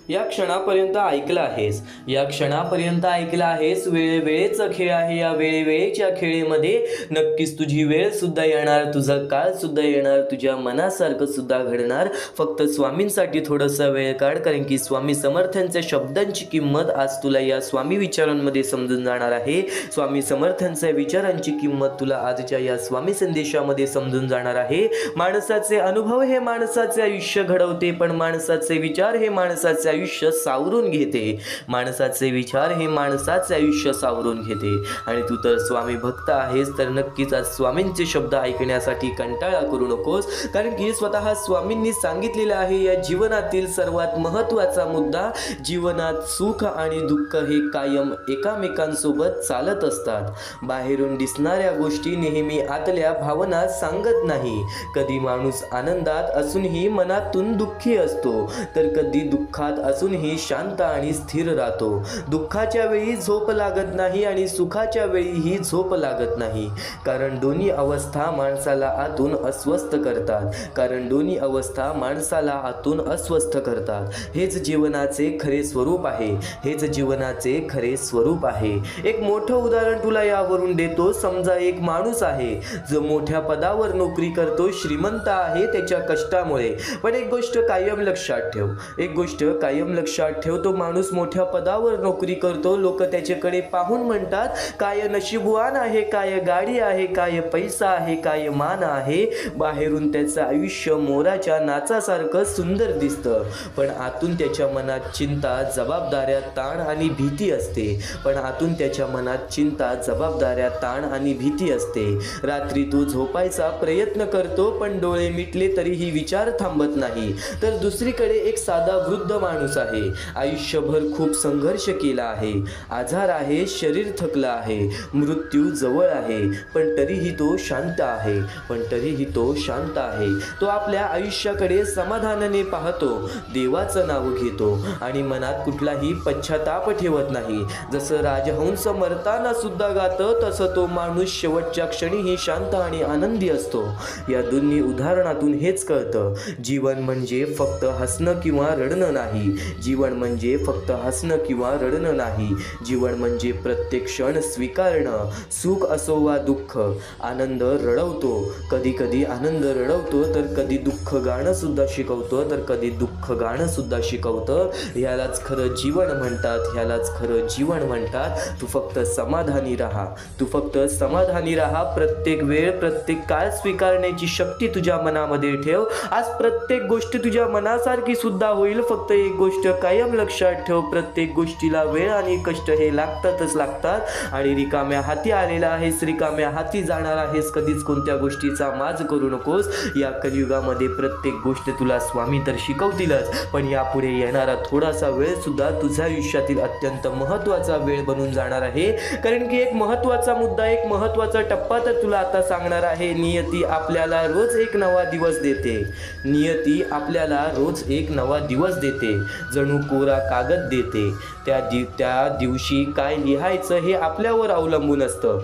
Speaker 1: या क्षणापर्यंत ऐकलं आहेस, या क्षणापर्यंत ऐकलं आहेस. वेळेचा खेळ आहे. या वेळेच्या खेळीमध्ये नक्कीच तुझी वेळ सुद्धा येणार, तुझा काळ सुद्धा येणार, तुझ्या मनासारखं सुद्धा घडणार. फक्त स्वामींसाठी थोडासा वेळ काढ, कारण की स्वामी समर्थांच्या शब्दांची किंमत आज तुला या स्वामी विचारांमध्ये समजून जाणार आहे. स्वामी समर्थांच्या विचारांची किंमत तुला आजच्या या स्वामी संदेशामध्ये समजून जाणार आहे. माणसाचे अनुभव हे माणसाचे आयुष्य घडवते, पण माणसाचे विचार हे माणसाचे आयुष्य सावरून घेते. माणसाचे विचार हे माणसाचे आयुष्य सावरून घेते. आणि तू तर स्वामी भक्त आहेस, तर नक्कीच आज स्वामींचे शब्द ऐकण्यासाठी कंटाळा करू नकोस, कारण की स्वतः स्वामींनी सांगितलेलं आहे, या जीवनातील सर्वात महत्त्वाचा मुद्दा, जीवनात सुख आणि दुःख हे कायम एकामेकांसोबत चालत असतात. बाहेरून दिसणाऱ्या गोष्टी नेहमी आतल्या भावना सांगत नाही. कधी माणूस आनंदात असूनही मनातून दुःखी असतो, तर कधी दुःखात असूनही शांत आणि स्थिर राहतो. दुःखाच्या वेळी झोप लागत नाही आणि सुखाच्या वेळीही झोप लागत नाही, कारण दोन्ही अवस्था माणसाला आतून अस्वस्थ करतात. हेच जीवनाचे खरे स्वरूप आहे. हेच जीवनाचे खरे स्वरूप आहे. एक मोठं उदाहरण तुला यावरून देतो. समजा एक माणूस आहे जो मोठ्या पदावर नोकरी करतो, श्रीमंत आहे त्याच्या कष्टामुळे. पण एक गोष्ट कायम लक्षात ठेव, तो माणूस मोठ्या पदावर नोकरी करतो. लोक त्याच्याकडे पाहून म्हणतात, काय नशीबवान आहे, काय गाडी आहे, काय पैसा आहे, काय मान आहे. बाहेरून त्याचं आयुष्य मोराच्या नाचासारखं सुंदर दिसतं, पण आतून त्याच्या मनात चिंता, जबाबदाऱ्या, ताण आणि भीती असते. रात्री तो झोपायचा प्रयत्न करतो, पण डोळे मिटले तरीही विचार थांबत नाही. तर दुसरीकडे एक साधा वृद्ध माणूस आहे. आयुष्यभर खूप संघर्ष केला आहे, आजार आहे, शरीर थकलं आहे, मृत्यू जवळ आहे, पण तरीही तो शांत आहे. तो आपल्या आयुष्याकडे समाधानाने पाहतो, देवाचं नाव घेतो आणि मनात कुठलाही पश्चाताप ठेवत नाही. जसं राजहंस मरताना सुद्धा गातं, तसं तो माणूस शेवटच्या क्षणीही शांत आणि आनंदी असतो. या दोन्ही उदाहरणातून हेच कळतं, जीवन म्हणजे फक्त हसणं किंवा रडणं नाही. जीवन म्हणजे प्रत्येक क्षण स्वीकारणं. सुख असो वा दुःख, आनंद रडवतो, कधी आनंद रडवतो, तर कधी दुःख गाणं सुद्धा शिकवतं. ह्यालाच खरं जीवन म्हणतात. तू फक्त समाधानी राहा. प्रत्येक वेळ, प्रत्येक काळ स्वीकारण्याची शक्ती तुझ्या मनामध्ये ठेव. आज प्रत्येक गोष्ट तुझ्या मनासारखी सुद्धा होईल. फक्त एक गोष्ट कायम लक्षात ठेव, प्रत्येक गोष्टीला वेळ आणि कष्ट हे लागतात. आणि रिकाम्या हाती आलेला आहेस, रिकाम्या हाती जाणार आहेस. कधीच कोणत्या गोष्टीचा माज करू नकोस. या कलियुगामध्ये प्रत्येक गोष्ट तुला स्वामी तर शिकवतीलच, पण यापुढे येणारा थोडासा वेळ सुद्धा तुझ्या आयुष्यातील अत्यंत महत्त्वाचा वेळ बनून जाणार आहे. कारण की एक महत्त्वाचा मुद्दा, एक महत्त्वाचा टप्पा तर तुला आता सांगणार आहे. नियती आपल्याला रोज एक नवा दिवस देते. जणू कोरा कागद देते. त्या दिवशी काय लिहायचं हे आपल्यावर अवलंबून असतं.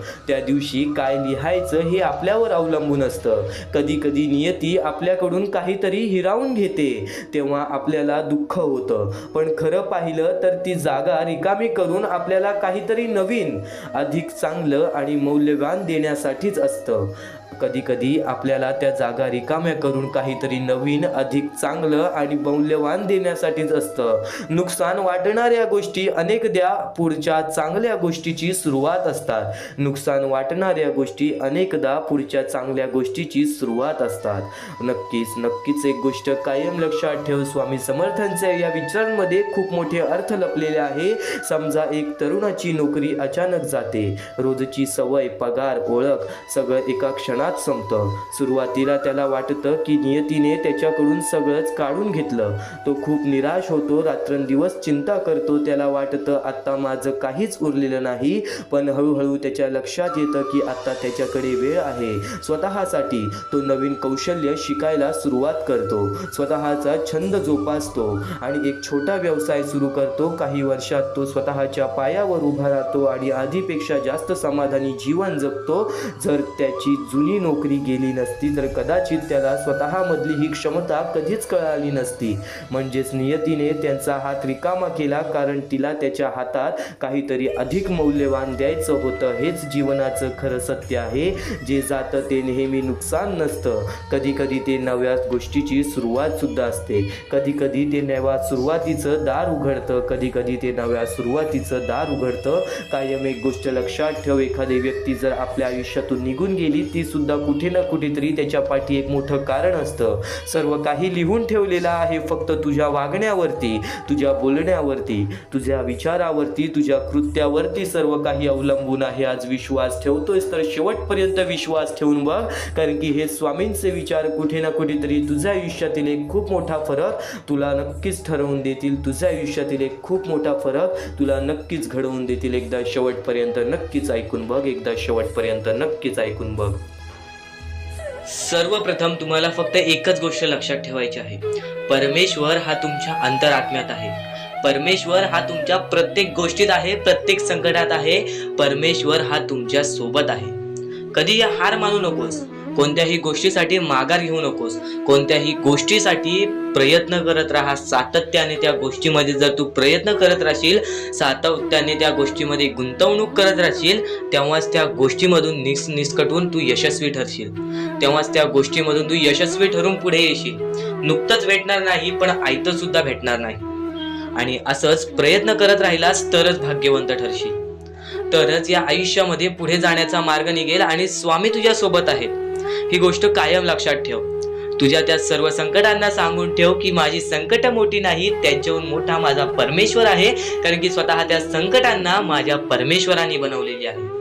Speaker 1: कधी नियती आपल्याकडून काहीतरी हिरावून घेते, तेव्हा आपल्याला दुःख होतं. पण खरं पाहिलं तर ती जागा रिकामी करून आपल्याला काहीतरी नवीन, अधिक चांगलं आणि मौल्यवान देण्यासाठीच असतं. कधी आपल्याला त्या जागा रिकाम्या करून काहीतरी नवीन, अधिक चांगलं आणि मौल्यवान देण्यासाठीच असतं. नुकसान वाटणाऱ्या गोष्टी अनेकदा पुढच्या चांगल्या गोष्टीची सुरुवात असतात. नक्कीच एक गोष्ट कायम लक्षात ठेव, स्वामी समर्थांच्या या विचारांमध्ये खूप मोठे अर्थ लपलेले आहे. समजा एक तरुणाची नोकरी अचानक जाते. रोजची सवय, पगार, ओळख सगळं एका क्षणात क्षणात संपतं. सुरुवातीला त्याला वाटतं की नियतीने त्याच्याकडून सगळंच काढून घेतलं. तो खूप निराश होतो, रात्रंदिवस चिंता करतो. त्याला वाटतं आता माझं काहीच उरलेलं नाही. पण हळूहळू त्याच्या लक्षात येतं की आता त्याच्याकडे वेळ आहे. स्वतःसाठी तो नवीन कौशल्य शिकायला सुरुवात करतो, स्वतःचा छंद जोपासतो आणि एक छोटा व्यवसाय सुरू करतो. काही वर्षात तो स्वतःच्या पायावर उभा राहतो आणि आधीपेक्षा जास्त समाधानी जीवन जगतो. जर त्याची जुनी नोकरी गेली नसती तर कदाचित त्याला स्वतःमधली ही क्षमता कधीच कळाली नसती. म्हणजेच नियतीने त्यांचा हात रिकामा केला, कारण तिला त्याच्या हातात काहीतरी अधिक मौल्यवान द्यायचं होतं. हेच जीवनाचं खरं सत्य आहे. जे जातं ते नेहमी नुकसान नसतं. कधी कधी ते नव्या गोष्टीची सुरुवात सुद्धा असते. कधी कधी ते नव्या सुरुवातीचं दार उघडतं. कधी कधी ते नव्या सुरुवातीचं दार उघडतं. कायम एक गोष्ट लक्षात ठेव, एखादी व्यक्ती जर आपल्या आयुष्यातून निघून गेली, ती सुद्धा कुठे ना कुठेतरी त्याच्या पाठी एक मोठं कारण असतं. सर्व काही लिहून ठेवलेलं आहे फक्त तुझ्या वागण्यावरती, तुझ्या बोलण्यावरती, तुझ्या विचारावरती, तुझ्या कृत्यावरती सर्व काही अवलंबून आहे. आज विश्वास ठेवतोयस तर शेवटपर्यंत विश्वास ठेवून बघ, कारण की हे स्वामींचे विचार कुठे ना कुठेतरी तुझ्या आयुष्यातील एक खूप मोठा फरक तुला नक्कीच ठरवून देतील. तुझ्या आयुष्यातील एक खूप मोठा फरक तुला नक्कीच घडवून देतील. एकदा शेवटपर्यंत नक्कीच ऐकून बघ, एकदा शेवटपर्यंत नक्कीच ऐकून बघ. सर्वप्रथम तुम्हाला फक्त एकच गोष्ट लक्षात ठेवायची आहे. परमेश्वर हा तुमच्या अंतरात्म्यात आहे. परमेश्वर हा तुमच्या प्रत्येक गोष्टीत आहे, प्रत्येक संकटात आहे. परमेश्वर हा तुमच्या सोबत आहे. कधी हार मानू नकोस. कोणत्याही गोष्टीसाठी माघार घेऊ नकोस. कोणत्याही गोष्टीसाठी प्रयत्न करत राहा. सातत्याने त्या गोष्टीमध्ये जर तू प्रयत्न करत राहशील, सातत्याने त्या गोष्टीमध्ये गुंतवणूक करत राहशील, तेव्हाच त्या गोष्टीमधून निसकटून तू यशस्वी ठरशील. तेव्हाच त्या गोष्टीमधून तू यशस्वी ठरून पुढे येशील. नुकतंच भेटणार नाही, पण आयतं सुद्धा भेटणार नाही. आणि असंच प्रयत्न करत राहिलास तरच भाग्यवंत ठरशील. तरच या आयुष्यामध्ये पुढे जाण्याचा मार्ग निघेल आणि स्वामी तुझ्या सोबत आहेत. ही गोष्ट कायम लक्षात ठेव. तुझ्या त्या सर्व संकटांना सांगून ठेव की माझी संकट मोठी नाही, त्यांच्याहून मोठा माझा परमेश्वर आहे. कारण की स्वतः त्या संकटांना माझ्या परमेश्वराने बनवलेली आहे.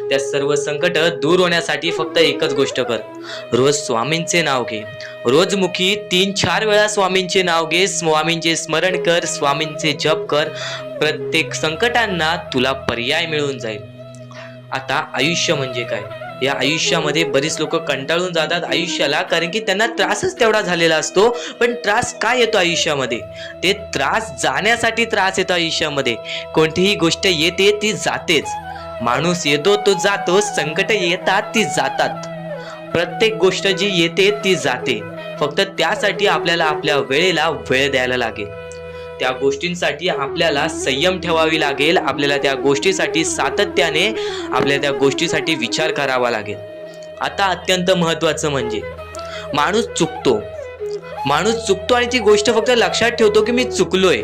Speaker 1: त्या सर्व संकट दूर होण्यासाठी फक्त एकच गोष्ट कर. रोज स्वामींचे नाव घे. रोज मुखी 3-4 वेळा स्वामींचे नाव घे. स्वामींचे स्मरण कर, स्वामींचे जप कर. प्रत्येक संकटांना तुला पर्याय मिळून जाईल. आता आयुष्य म्हणजे काय? या आयुष्यामध्ये बरीच लोक कंटाळून जातात आयुष्याला, कारण की त्यांना त्रासच तेवढा झालेला असतो. पण त्रास काय येतो आयुष्यामध्ये? ते त्रास जाण्यासाठी त्रास येतो आयुष्यामध्ये. कोणतीही गोष्ट येते ती जातेच. माणूस येतो तो जातो. संकट येतात ती जातात. प्रत्येक गोष्ट जी येते ती जाते. फक्त त्यासाठी आपल्याला आपल्या वेळेला वेळ द्यायला लागेल. त्या गोष्टींसाठी आपल्याला संयम ठेवावी लागेल. आपल्याला त्या गोष्टीसाठी सातत्याने आपल्याला त्या गोष्टीसाठी विचार करावा लागेल. आता अत्यंत महत्त्वाचं म्हणजे माणूस चुकतो आणि ती गोष्ट फक्त लक्षात ठेवतो की मी चुकलोय,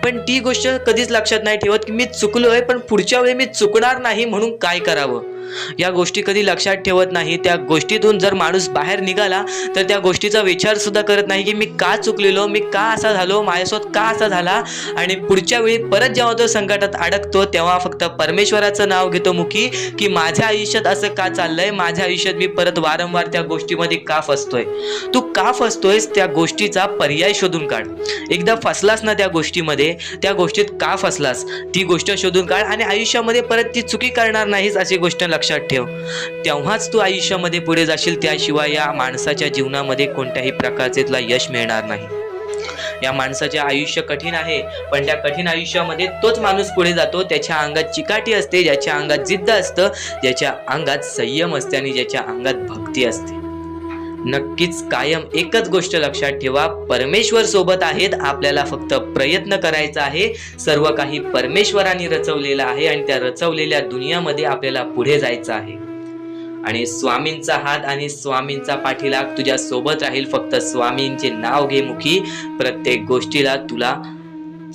Speaker 1: पण ती गोष्ट कधीच लक्षात नाही ठेवत की मी चुकलोय, पण पुढच्या वेळी मी चुकणार नाही म्हणून काय करावं. या गोष्टी कधी लक्षात ठेवत नाही. त्या गोष्टीतून जर माणूस बाहेर निघाला तर त्या गोष्टीचा विचार सुद्धा करत नाही की मी का चुकलेलो, मी का असा झालो, माझ्यासोबत का असा झाला. आणि पुढच्या वेळी परत जेव्हा तो संकटात अडकतो तेव्हा फक्त परमेश्वराचं नाव घेतो मुखी की माझ्या आयुष्यात असं का चाललंय, माझ्या आयुष्यात मी परत वारंवार त्या गोष्टीमध्ये का फसतोय. तू का फसतोयस त्या गोष्टीचा पर्याय शोधून काढ. एकदा फसलास ना त्या गोष्टीमध्ये, त्या गोष्टीत का फसलास ती गोष्ट शोधून काढ आणि आयुष्यामध्ये परत ती चुकी करणार नाहीस अशी गोष्ट लक्षात ठेव. तेव्हाच तू आयुष्यामध्ये पुढे जाशील. त्याशिवाय या माणसाच्या जीवनामध्ये कोणत्याही प्रकारचे तुला यश मिळणार नाही. या माणसाचे आयुष्य कठीण आहे, पण त्या कठीण आयुष्यामध्ये तोच माणूस पुढे जातो. त्याच्या अंगात चिकाटी असते, ज्याच्या अंगात जिद्द असतं, ज्याच्या अंगात संयम असते आणि ज्याच्या अंगात भक्ती असते. नक्कीच कायम एकच गोष्ट लक्षात ठेवा, परमेश्वर सोबत आहेत. आपल्याला फक्त प्रयत्न करायचा आहे. सर्व काही परमेश्वराने रचवलेलं आहे आणि त्या रचवलेल्या दुनियामध्ये आपल्याला पुढे जायचं आहे. आणि स्वामींचा हात आणि स्वामींचा पाठीलाग तुझ्या सोबत राहील. फक्त स्वामींचे नाव घे मुखी. प्रत्येक गोष्टीला तुला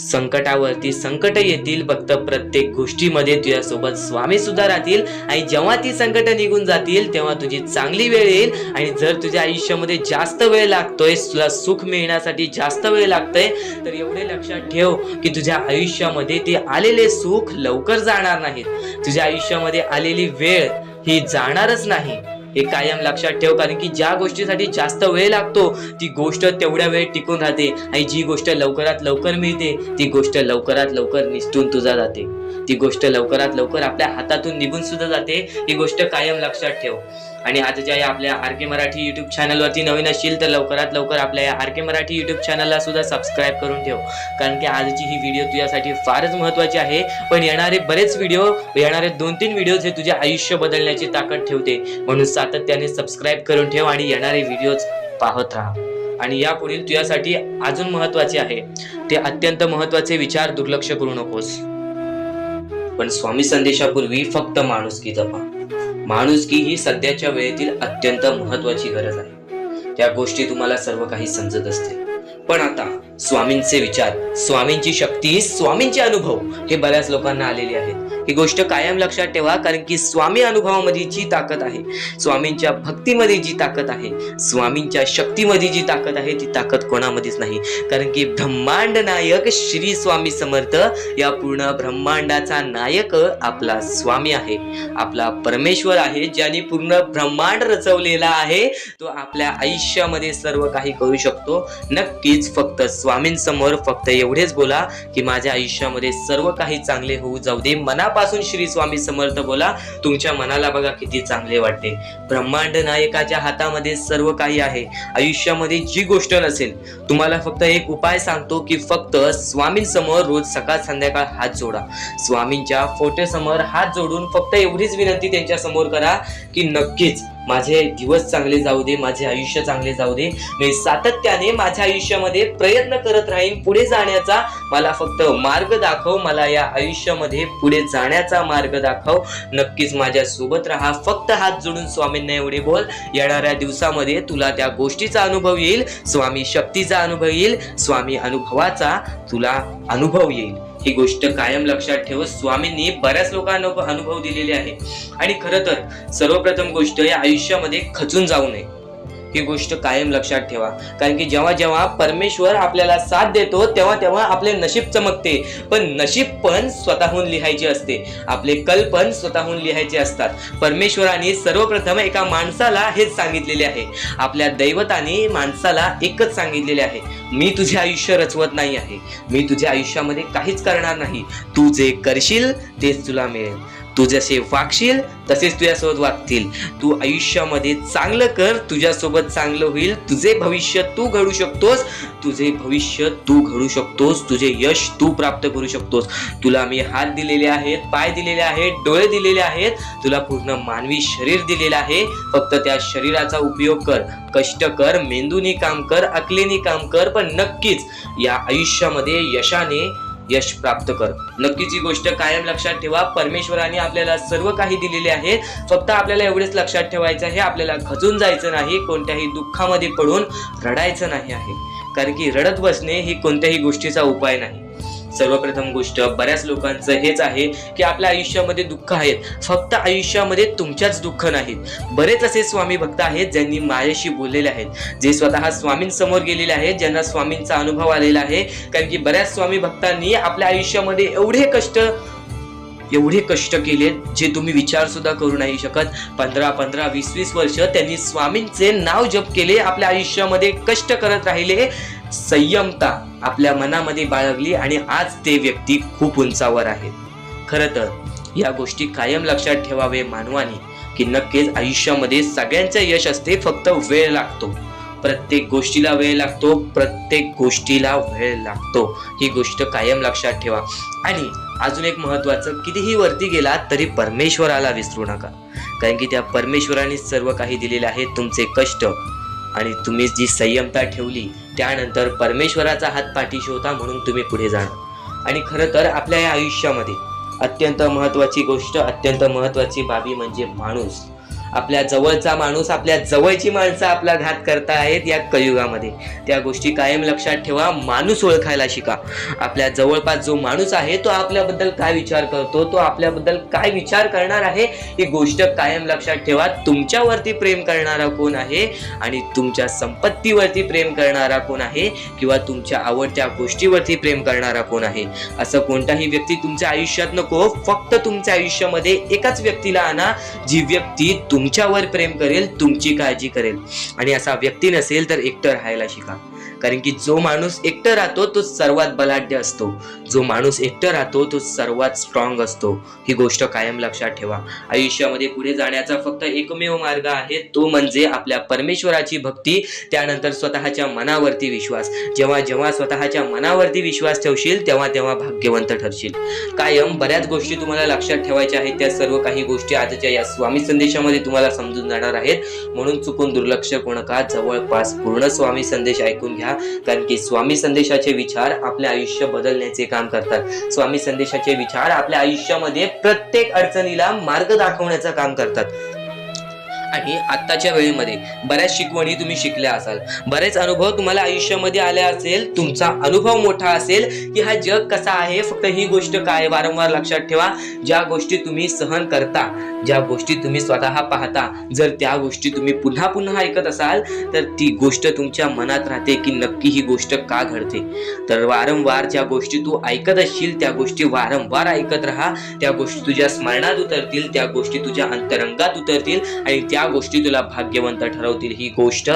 Speaker 1: संकटावरती संकट येतील, फक्त प्रत्येक गोष्टीमध्ये तुझ्यासोबत स्वामी सुद्धा राहतील. आणि जेव्हा ती संकट निघून जातील तेव्हा तुझी चांगली वेळ येईल. आणि जर तुझ्या आयुष्यामध्ये जास्त वेळ लागतोय, तुला सुख मिळण्यासाठी जास्त वेळ लागतोय, तर एवढे लक्षात ठेव की तुझ्या आयुष्यामध्ये ते आलेले सुख लवकर जाणार नाहीत. तुझ्या आयुष्यामध्ये आलेली वेळ ही जाणारच नाही. हे कायम लक्षात ठेव, कारण की ज्या गोष्टीसाठी जास्त वेळ लागतो ती गोष्ट तेवढ्या वेळ टिकून राहते, आणि जी गोष्ट लवकरात लवकर मिळते ती गोष्ट लवकरात लवकर निसटून तुझा जाते, ती गोष्ट लवकरात लवकर आपल्या हातातून निघून सुद्धा जाते. ही गोष्ट कायम लक्षात ठेव. आणि आजच्या या आपल्या आर के मराठी युट्यूब चॅनलवरती नवीन असशील तर लवकरात लवकर आपल्या या आर के मराठी युट्यूब चॅनलला सुद्धा सबस्क्राईब करून ठेव, कारण की आजची ही व्हिडिओ तुझ्यासाठी फारच महत्त्वाची आहे. पण येणारे बरेच व्हिडिओ, येणारे 2-3 व्हिडिओज हे तुझे आयुष्य बदलण्याची ताकद ठेवते, म्हणून सातत्याने सबस्क्राईब करून ठेव आणि येणारे व्हिडिओज पाहत राहा. आणि यापुढील तुझ्यासाठी अजून महत्त्वाचे आहे ते अत्यंत महत्त्वाचे विचार दुर्लक्ष करू नकोस. पण स्वामी संदेशापूर्वी फक्त माणुसकी जपा. माणुसकी ही सध्याच्या वेळेतील अत्यंत महत्त्वाची गरज आहे. त्या गोष्टी तुम्हाला सर्व काही समजत असते, पण आता स्वामींचे विचार, स्वामींची शक्ती, स्वामींचे अनुभव हे बऱ्याच लोकांना आलेले आहेत. ही गोष्ट कायम लक्षात ठेवा, कारण की स्वामी अनुभवामध्ये जी ताकद आहे, स्वामींच्या भक्तीमध्ये जी ताकद आहे, स्वामींच्या शक्तीमध्ये जी ताकद आहे ती ताकद कोणामध्येच नाही. कारण की ब्रह्मांड नायक श्री स्वामी समर्थ, या पूर्ण ब्रह्मांडाचा नायक आपला स्वामी आहे, आपला परमेश्वर आहे, ज्याने पूर्ण ब्रह्मांड रचवलेला आहे. तो आपल्या आयुष्यामध्ये सर्व काही करू शकतो. नक्कीच फक्त स्वामींसमोर फक्त एवढेच बोला की माझ्या आयुष्यामध्ये सर्व काही चांगले होऊ जाऊ दे. मनापासून श्री स्वामी समर्थ बोला. तुमच्या मनाला बघा किती चांगले वाटते. ब्रह्मांड नायकाच्या हातामध्ये सर्व काही आहे. आयुष्यामध्ये जी गोष्ट नसेल, तुम्हाला फक्त एक उपाय सांगतो की फक्त स्वामींसमोर रोज सकाळ संध्याकाळ हात जोडा. स्वामींच्या फोटो समोर हात जोडून फक्त एवढीच विनंती त्यांच्या समोर करा की नक्कीच माझे दिवस चांगले जाऊ दे, माझे आयुष्य चांगले जाऊ दे. मी सातत्याने माझ्या आयुष्यामध्ये प्रयत्न करत राहीन पुढे जाण्याचा. मला फक्त मार्ग दाखव, मला या आयुष्यामध्ये पुढे जाण्याचा मार्ग दाखव. नक्कीच माझ्या सोबत राहा. फक्त हात जोडून स्वामींना एवढे बोल. येणाऱ्या दिवसामध्ये तुला त्या गोष्टीचा अनुभव येईल, स्वामी शक्तीचा अनुभव येईल, स्वामी अनुभवाचा तुला अनुभव येईल. ही गोष्ट कायम लक्षात ठेव. स्वामींनी बऱ्याच लोकांना अनुभव दिलेले आहे. आणि खरं तर सर्वप्रथम गोष्ट या आयुष्यामध्ये खचून जाऊ नये, ही गोष्ट कायम लक्षात ठेवा. कारण की जेव्हा जेव्हा परमेश्वर आपल्याला साथ देतो तेव्हा तेव्हा आपले नशीब चमकते. पण नशीब पण स्वतःहून लिहायचे असते, आपले कल पण स्वतःहून लिहायचे असतात. परमेश्वराने सर्वप्रथम एका माणसाला हेच सांगितलेले आहे, आपल्या दैवताने माणसाला एकच सांगितलेले आहे, मी तुझे आयुष्य रचवत नाही आहे, मी तुझ्या आयुष्यामध्ये काहीच करणार नाही. तू जे करशील तेच तुला मिळेल. तू जसे वागशील तसेच तुझ्यासोबत वागतील. तू आयुष्यामध्ये चांगलं कर, तुझ्यासोबत चांगलं होईल. तुझे भविष्य तू घडू शकतोस, तुझे भविष्य तू घडू शकतोस, तुझे यश तू प्राप्त करू शकतोस. तुला मी हात दिलेले आहेत, पाय दिलेले आहेत, डोळे दिलेले आहेत, तुला पूर्ण मानवी शरीर दिलेलं आहे. फक्त त्या शरीराचा उपयोग कर, कष्ट कर, मेंदूनी काम कर, अकलेनी काम कर, पण नक्कीच या आयुष्यामध्ये यश प्राप्त कर. नक्कीच ही गोष्ट कायम लक्षात ठेवा. परमेश्वराने आपल्याला सर्व काही दिलेले आहे. फक्त आपल्याला एवढेच लक्षात ठेवायचं आहे, आपल्याला खचून जायचं नाही, कोणत्याही दुःखामध्ये पडून रडायचं नाही आहे. कारण की रडत बसणे ही कोणत्याही गोष्टीचा उपाय नाही. सर्वप्रथम गोष्ट बऱ्याच लोकांचं हेच आहे की आपल्या आयुष्यामध्ये दुःख आहेत, फक्त आयुष्यामध्ये तुमच्याच दुःख नाहीत. बरेच असे स्वामी भक्त आहेत ज्यांनी माझ्याशी बोललेले आहेत, जे स्वतः स्वामींसमोर गेलेले आहेत, ज्यांना स्वामींचा अनुभव आलेला आहे. कारण की बऱ्याच स्वामी भक्तांनी आपल्या आयुष्यामध्ये एवढे कष्ट केले जे तुम्ही विचार सुद्धा करू नाही शकत. 15-15, 20-20 वर्ष त्यांनी स्वामींचे नाव जप केले, आपल्या आयुष्यामध्ये कष्ट करत राहिले, संयमता आपल्या मनामध्ये बाळगली आणि आज ते व्यक्ती खूप उंचावर आहेत. खरं तर या गोष्टी कायम लक्षात ठेवावे मानवाने की नक्कीच आयुष्यामध्ये सगळ्यांचं यश असते, फक्त वेळ लागतो. प्रत्येक गोष्टीला वेळ लागतो, प्रत्येक गोष्टीला वेळ लागतो. ही गोष्ट कायम लक्षात ठेवा. आणि अजून एक महत्वाचं, कितीही वरती गेला तरी परमेश्वराला विसरू नका. कारण की त्या परमेश्वराने सर्व काही दिलेले आहे. तुमचे कष्ट आणि तुम्ही जी संयमता ठेवली त्यानंतर परमेश्वराचा हात पाठीशी होता, म्हणून तुम्ही पुढे जाणार. आणि खरं तर आपल्या या आयुष्यामध्ये अत्यंत महत्वाची गोष्ट, अत्यंत महत्वाची बाबी म्हणजे माणूस. आपल्या जवळचा माणूस, आपल्या जवळची माणसं आपला घात करतायत या कलियुगामध्ये. त्या गोष्टी कायम लक्षात ठेवा. माणूस ओळखायला शिका. आपल्या जवळपास जो माणूस आहे तो आपल्याबद्दल काय विचार करतो, तो आपल्याबद्दल काय विचार करणार आहे, ही गोष्ट कायम लक्षात ठेवा. तुमच्यावरती प्रेम करणारा कोण आहे आणि तुमच्या संपत्तीवरती प्रेम करणारा कोण आहे किंवा तुमच्या आवडत्या गोष्टीवरती प्रेम करणारा कोण आहे, असं कोणताही व्यक्ती तुमच्या आयुष्यात नको. फक्त तुमच्या आयुष्यामध्ये एकाच व्यक्तीला आणा, जी व्यक्ती तुमच्यावर प्रेम करेल, तुमची काळजी करेल. आणि असा व्यक्ती नसेल तर एकटं राहायला शिका. कारण की जो माणूस एकटं राहतो तो सर्वात बलाढ्य असतो. जो माणूस एकटं राहतो तो सर्वात स्ट्रॉंग असतो. ही गोष्ट कायम लक्षात ठेवा. आयुष्यामध्ये पुढे जाण्याचा फक्त एकमेव मार्ग आहे, तो म्हणजे आपल्या परमेश्वराची भक्ती, त्यानंतर स्वतःच्या मनावरती विश्वास. जेव्हा जेव्हा स्वतःच्या मनावरती विश्वास ठेवशील तेव्हा तेव्हा भाग्यवंत ठरशील. कायम बऱ्याच गोष्टी तुम्हाला लक्षात ठेवायच्या आहेत. त्या सर्व काही गोष्टी आजच्या या स्वामी संदेशामध्ये तुम्हाला समजून जाणार आहेत. म्हणून चुकून दुर्लक्ष करू नका. जवळपास पूर्ण स्वामी संदेश ऐकून घ्या. कारण की स्वामी संदेशाचे विचार आपले आयुष्य बदलण्याचे काम करतात. स्वामी संदेशाचे विचार आपल्या आयुष्यामध्ये प्रत्येक अडचणीला मार्ग दाखवण्याचं काम करतात. आणि आत्ताच्या वेळेमध्ये बऱ्याच शिकवणी तुम्ही शिकल्या असाल, बरेच अनुभव तुम्हाला आयुष्यामध्ये आले असेल. तुमचा अनुभव मोठा असेल की हा जग कसा आहे, फक्त ही गोष्ट काय वारंवार लक्षात ठेवा. ज्या गोष्टी तुम्ही सहन करता, ज्या गोष्टी तुम्ही स्वतः पाहता, जर त्या गोष्टी तुम्ही पुन्हा पुन्हा ऐकत असाल तर ती गोष्ट तुमच्या मनात राहते की नक्की ही गोष्ट का घडते. तर वारंवार ज्या गोष्टी तू ऐकत असशील त्या गोष्टी वारंवार ऐकत राहा. त्या गोष्टी तुझ्या स्मरणात उतरतील, त्या गोष्टी तुझ्या अंतरंगात उतरतील आणि त्या गोष्टी तुला भाग्यवंत ठरवतील. ही गोष्ट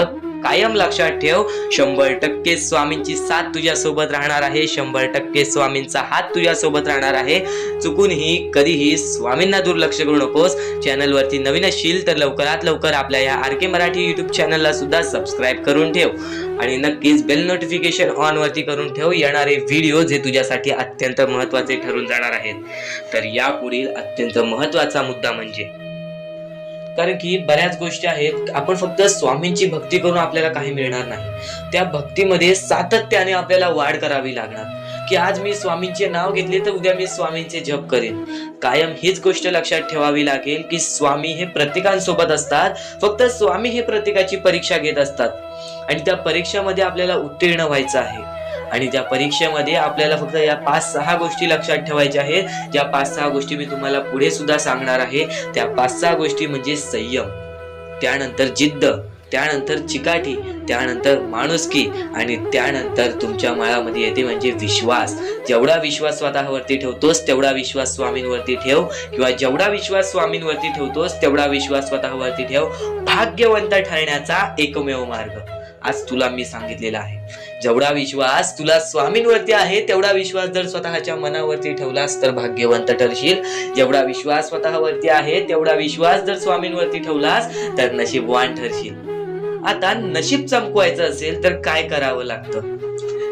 Speaker 1: कायम लक्षात ठेव. 100% स्वामींची साथ तुझ्या सोबत राहणार आहे. 100% स्वामींचा हात तुझ्या सोबत राहणार आहे. चुकूनही कधीही स्वामींना दुर्लक्ष करू नकोस. चॅनल वरती नवीन असशील तर लवकरात लवकर आपल्या या RK मराठी युट्यूब चॅनलला सुद्धा सबस्क्राईब करून ठेव आणि नक्कीच बेल नोटिफिकेशन ऑन वरती करून ठेव. येणारे व्हिडिओ जे तुझ्यासाठी अत्यंत महत्त्वाचे ठरून जाणार आहेत. तर यापुढील अत्यंत महत्त्वाचा मुद्दा म्हणजे, कारण की बऱ्याच गोष्टी आहेत, आपण फक्त स्वामींची भक्ती करून आपल्याला काही मिळणार नाही. त्या भक्तीमध्ये सातत्याने आपल्याला वाढ करावी लागणार. की आज मी स्वामींचे नाव घेतले तर उद्या मी स्वामींचे जप करेन. कायम हीच गोष्ट लक्षात ठेवावी लागेल की स्वामी हे प्रत्येकांसोबत असतात. फक्त स्वामी हे प्रत्येकाची परीक्षा घेत असतात आणि त्या परीक्षेमध्ये आपल्याला उत्तीर्ण व्हायचं आहे. आणि त्या परीक्षेमध्ये आपल्याला फक्त या 5-6 गोष्टी लक्षात ठेवायच्या आहेत. ज्या 5-6 गोष्टी मी तुम्हाला पुढे सुद्धा सांगणार आहे. त्या 5-6 गोष्टी म्हणजे संयम, त्यानंतर जिद्द, त्यानंतर चिकाटी, त्यानंतर माणुसकी आणि त्यानंतर तुमच्या मनामध्ये येते म्हणजे विश्वास. जेवढा विश्वास स्वतःवरती ठेवतोस तेवढा विश्वास स्वामींवरती ठेव, किंवा जेवढा विश्वास स्वामींवरती ठेवतोस तेवढा विश्वास स्वतःवरती ठेव. भाग्यवंत ठरण्याचा एकमेव मार्ग आज तुला मी सांगितलेला आहे. जेवढा विश्वास तुला स्वामींवरती आहे तेवढा विश्वास जर स्वतःच्या मनावरती ठेवलास तर भाग्यवंत ठरशील. जेवढा विश्वास स्वतःवरती आहे तेवढा विश्वास जर स्वामींवरती ठेवलास तर नशीबवान ठरशील. आता नशीब चमकवायचं असेल तर काय करावं लागतं?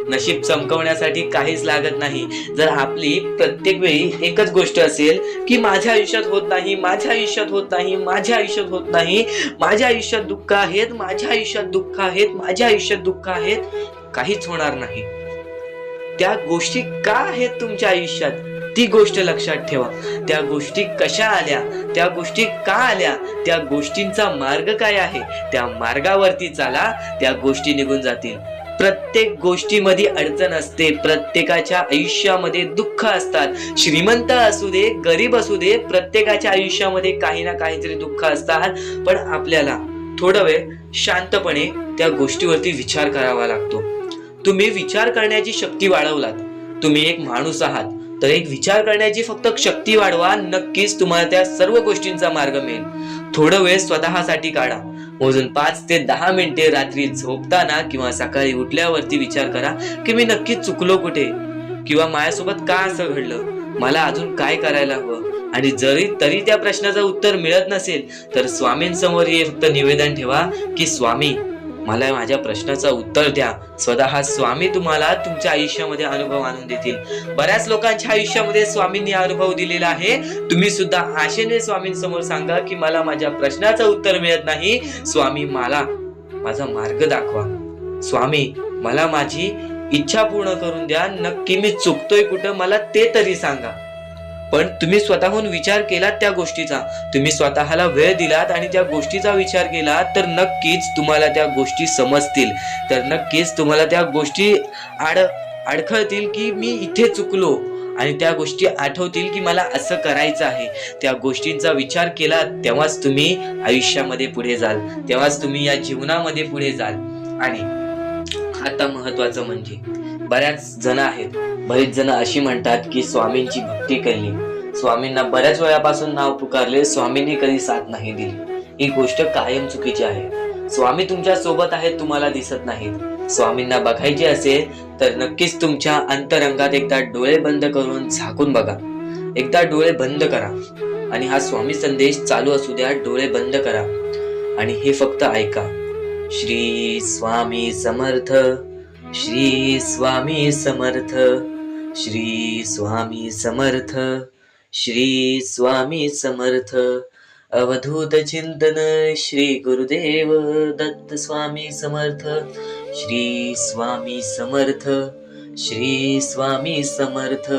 Speaker 1: नशीब चमकवण्यासाठी काहीच लागत नाही. जर आपली प्रत्येक वेळी एकच गोष्ट असेल की माझ्या आयुष्यात होत नाही, माझ्या आयुष्यात होत नाही, माझ्या आयुष्यात होत नाही, माझ्या आयुष्यात दुःख आहेत, माझ्या आयुष्यात दुःख आहेत, माझ्या आयुष्यात दुःख आहेत, काहीच होणार नाही. त्या गोष्टी का आहेत तुमच्या आयुष्यात ती गोष्ट लक्षात ठेवा. त्या गोष्टी कशा आल्या, त्या गोष्टी का आल्या, त्या गोष्टींचा मार्ग काय आहे, त्या मार्गावरती चाला, त्या गोष्टी निघून जातील. प्रत्येक गोष्टीमध्ये अडचण असते. प्रत्येकाच्या आयुष्यामध्ये दुःख असतात. श्रीमंत असू दे, गरीब असू दे, प्रत्येकाच्या आयुष्यामध्ये काही ना काहीतरी दुःख असतात. पण आपल्याला थोडा वेळ शांतपणे त्या गोष्टीवरती विचार करावा लागतो. तुम्ही विचार करण्याची शक्ती वाढवलात, तुम्ही एक माणूस आहात, तर एक विचार करण्याची फक्त शक्ती वाढवा. नक्कीच तुम्हाला त्या सर्व गोष्टींचा मार्ग मिळेल. थोडा वेळ स्वतःसाठी काढा. मोजून 5 ते 10 मिनिटे रात्री झोपताना किंवा सकाळी उठल्यावरती विचार करा की मी नक्की चुकलो कुठे, किंवा माझ्यासोबत का असं घडलं, मला अजून काय करायला हवं. आणि जरी तरी त्या प्रश्नाचं उत्तर मिळत नसेल तर स्वामींसमोर हे फक्त निवेदन ठेवा की स्वामी मला माझ्या प्रश्नाचं उत्तर द्या. स्वतः स्वामी तुम्हाला तुमच्या आयुष्यामध्ये अनुभव आणून देतील. बऱ्याच लोकांच्या आयुष्यामध्ये स्वामींनी अनुभव दिलेला आहे. तुम्ही सुद्धा आशेने स्वामींसमोर सांगा की मला माझ्या प्रश्नाचं उत्तर मिळत नाही, स्वामी मला माझा मार्ग दाखवा, स्वामी मला माझी इच्छा पूर्ण करून द्या, नक्की मी चुकतोय कुठं मला ते तरी सांगा. पण तुम्ही स्वतःहून विचार केलात त्या गोष्टीचा, तुम्ही स्वतःला वेळ दिलात आणि त्या गोष्टीचा विचार केला तर नक्कीच तुम्हाला त्या गोष्टी समजतील. तर नक्कीच तुम्हाला त्या गोष्टी अडखळतील की मी इथे चुकलो, आणि त्या गोष्टी आठवतील की मला असं करायचं आहे. त्या गोष्टींचा विचार केला तेव्हाच तुम्ही आयुष्यामध्ये पुढे जाल, तेव्हाच तुम्ही या जीवनामध्ये पुढे जाल. आणि आता महत्वाचं म्हणजे बऱ्याच जण आहेत, बरेच जण अशी म्हणतात की स्वामींची भक्ती केली, स्वामींना बऱ्याच वेळापासून नाव पुकारले, स्वामींनी कधी साथ नाही दिली. ही गोष्ट कायम चुकीची आहे. स्वामी तुमच्या सोबत आहेत, तुम्हाला दिसत नाहीत. स्वामींना बघायचे असेल तर नक्कीच तुमच्या अंतरंगात एकदा डोळे बंद करून झाकून बघा. एकदा डोळे बंद करा आणि हा स्वामी संदेश चालू असू द्या. डोळे बंद करा आणि हे फक्त ऐका. श्री स्वामी समर्थ, श्री स्वामी समर्थ, श्री स्वामी समर्थ, श्री स्वामी समर्थ. अवधूत चिंतन श्री गुरुदेव दत्त स्वामी समर्थ. श्री स्वामी समर्थ, श्री स्वामी समर्थ,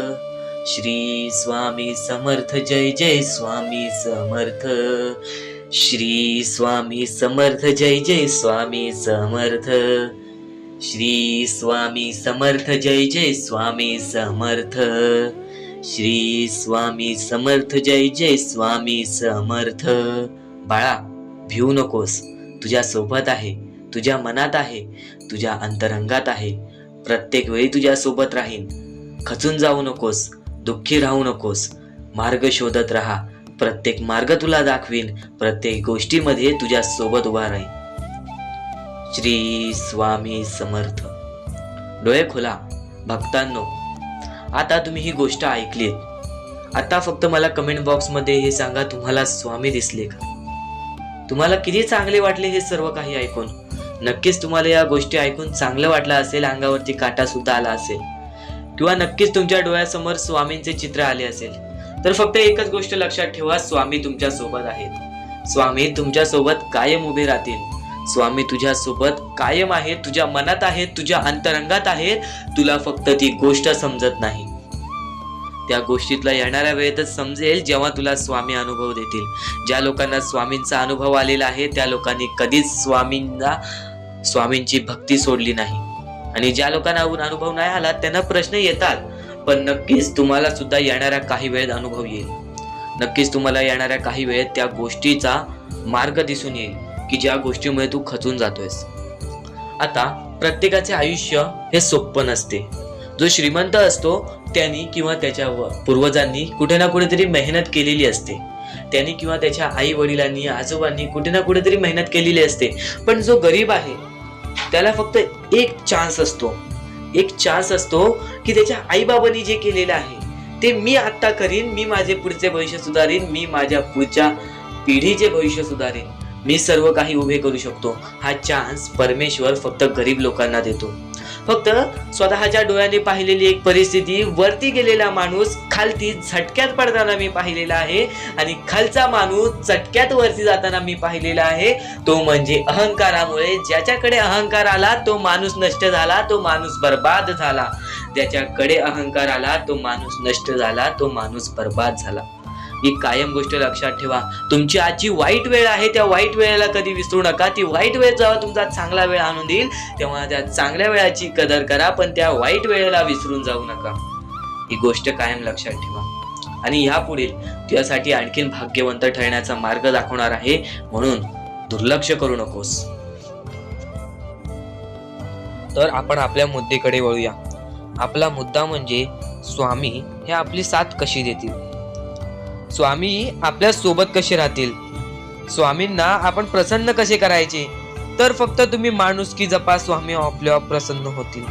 Speaker 1: श्री स्वामी समर्थ. जय जय स्वामी समर्थ. श्री स्वामी समर्थ. जय जय स्वामी समर्थ. श्री स्वामी समर्थ. जय जय स्वामी समर्थ. श्री स्वामी समर्थ. जय जय स्वामी समर्थ. बाळा, भिवू नकोस. तुझ्या सोबत आहे, तुझ्या मनात आहे, तुझ्या अंतरंगात आहे. प्रत्येक वेळी तुझ्या सोबत राहीन. खचून जाऊ नकोस, दुःखी राहू नकोस. मार्ग शोधत राहा. प्रत्येक मार्ग तुला दाखवीन. प्रत्येक गोष्टीमध्ये तुझ्या सोबत उभा राहीन. श्री स्वामी समर्थ. डोळे खोला भक्तांनो. आता तुम्ही ही गोष्ट ऐकलीत. आता फक्त मला कमेंट बॉक्स मध्ये हे सांगा, तुम्हाला स्वामी दिसले का? तुम्हाला किती चांगले वाटले हे सर्व काही ऐकून? नक्कीच तुम्हाला या गोष्टी ऐकून चांगलं वाटलं असेल, अंगावरती काटा सुद्धा आला असेल, किंवा नक्कीच तुमच्या डोळ्यासमोर स्वामींचे चित्र आले असेल. तर फक्त एकच गोष्ट लक्षात ठेवा, स्वामी तुमच्या सोबत आहेत. स्वामी तुमच्या सोबत कायम उभे राहतील. स्वामी तुझ्या सोबत कायम आहेत, तुझ्या मनात आहेत, तुझ्या अंतरंगात आहेत. तुला फक्त ती गोष्ट समजत नाही. त्या गोष्टीतला येणाऱ्या वेळेतच समजेल जेव्हा तुला स्वामी अनुभव देतील. ज्या लोकांना स्वामींचा अनुभव आलेला आहे त्या लोकांनी कधीच स्वामींची भक्ती सोडली नाही. आणि ज्या लोकांना अनुभव नाही आला त्यांना प्रश्न येतात, पण नक्कीच तुम्हाला सुद्धा येणाऱ्या काही वेळेत अनुभव येईल. नक्कीच तुम्हाला येणाऱ्या काही वेळेत त्या गोष्टीचा मार्ग दिसून येईल की ज्या गोष्टीमुळे तू खचून जातोयस. आता प्रत्येकाचे आयुष्य हे सोपं नसते. जो श्रीमंत असतो त्यांनी किंवा त्याच्या पूर्वजांनी कुठे ना कुठेतरी मेहनत केलेली असते. त्यांनी किंवा त्याच्या आई वडिलांनी आजोबांनी कुठे ना कुठेतरी मेहनत केलेली असते. पण जो गरीब आहे त्याला फक्त एक चान्स असतो की त्याच्या आई बाबांनी जे केलेलं आहे ते मी आता करीन. मी माझे पुढचे भविष्य सुधारीन. मी माझ्या पुढच्या पिढीचे भविष्य सुधारीन. मी सर्व काही उभे करू शकतो. हा चान्स परमेश्वर फक्त गरीब लोकांना देतो. फक्त स्वतःच्या डोळ्याने पाहिलेली एक परिस्थिती, वरती गेलेला माणूस खालती झटक्यात पडताना मी पाहिलेला आहे आणि खालचा माणूस चटक्यात वरती जाताना मी पाहिलेला आहे. तो म्हणजे अहंकारामुळे. ज्याच्याकडे अहंकार आला तो माणूस नष्ट झाला, तो माणूस बर्बाद झाला. ज्याच्याकडे अहंकार आला तो माणूस नष्ट झाला, तो माणूस बर्बाद झाला. ही कायम गोष्ट लक्षात ठेवा. तुमची आजची वाईट वेळ आहे, त्या वाईट वेळेला कधी विसरू नका. ती वाईट वेळ जेव्हा तुमचा चांगला वेळ आणून देईल तेव्हा त्या चांगल्या वेळाची कदर करा, पण त्या वाईट वेळेला विसरून जाऊ नका. ही गोष्ट कायम लक्षात ठेवा. आणि यापुढे तुझ्यासाठी आणखीन भाग्यवंत ठरण्याचा मार्ग दाखवणार आहे, म्हणून दुर्लक्ष करू नकोस. तर आपण आपल्या मुद्द्याकडे वळूया. आपला मुद्दा म्हणजे स्वामी हे आपली साथ कशी देतील, स्वामी आपल्या सोबत कसे राहतील, स्वामींना आपण प्रसन्न कसे करायचे. तर फक्त तुम्ही माणुसकी जपा, स्वामी आपल्यावर प्रसन्न होतील.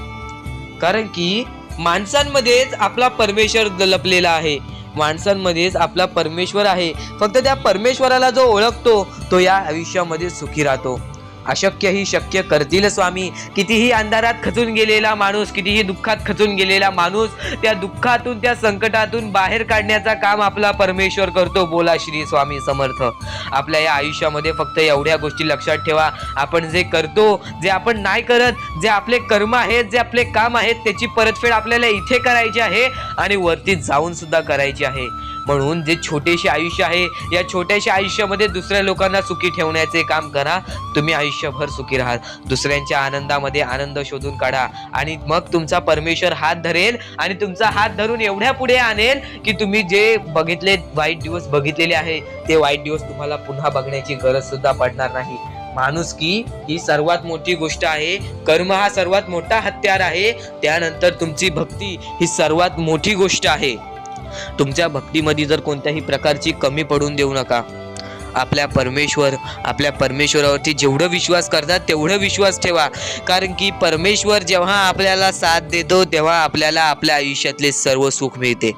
Speaker 1: कारण की माणसांमध्येच आपला परमेश्वर लपलेला आहे. माणसांमध्येच आपला परमेश्वर आहे. फक्त त्या परमेश्वराला जो ओळखतो तो या आयुष्यामध्ये सुखी राहतो. अशक्य ही शक्य करतील स्वामी. कितीही अंधारात खचून गेलेला माणूस, कितीही दुःखात खचून गेलेला माणूस, त्या दुःखातून त्या संकटातून बाहेर काढण्याचा काम आपला परमेश्वर करतो. बोला श्री स्वामी समर्थ. आपल्या या आयुष्यामध्ये फक्त एवढ्या गोष्टी लक्षात ठेवा. आपण जे करतो, जे आपण नाही करत, जे आपले कर्म आहेत, जे आपले काम आहेत, त्याची परतफेड आपल्याला इथे करायची आहे आणि वरती जाऊन सुद्धा करायची आहे. म्हणून जे छोटेसे आयुष्य आहे, या छोट्याशा आयुष्यामध्ये दुसऱ्या लोकांना सुखी ठेवण्याचे काम करा. तुम्ही आयुष्यभर सुखी राहा. दुसऱ्यांच्या आनंदामध्ये आनंद शोधून काढा आणि मग तुमचा परमेश्वर हात धरेल आणि तुमचा हात धरून एवढ्या पुढे आणेल की तुम्ही जे बघितले वाईट दिवस बघितलेले आहे ते वाईट दिवस तुम्हाला पुन्हा बघण्याची गरज सुद्धा पडणार नाही. माणुसकी ही सर्वात मोठी गोष्ट आहे. कर्म हा सर्वात मोठा हत्यार आहे. त्यानंतर तुमची भक्ती ही सर्वात मोठी गोष्ट आहे. तुमच्या भक्तीमध्ये जर कोणत्याही प्रकारची कमी पडून देऊ नका.
Speaker 2: आपल्या परमेश्वरावरती जेवढं विश्वास करतात तेवढं विश्वास ठेवा, कारण की परमेश्वर जेव्हा आपल्याला साथ देतो तेव्हा आपल्याला आपल्या आयुष्यातले सर्व सुख मिळते.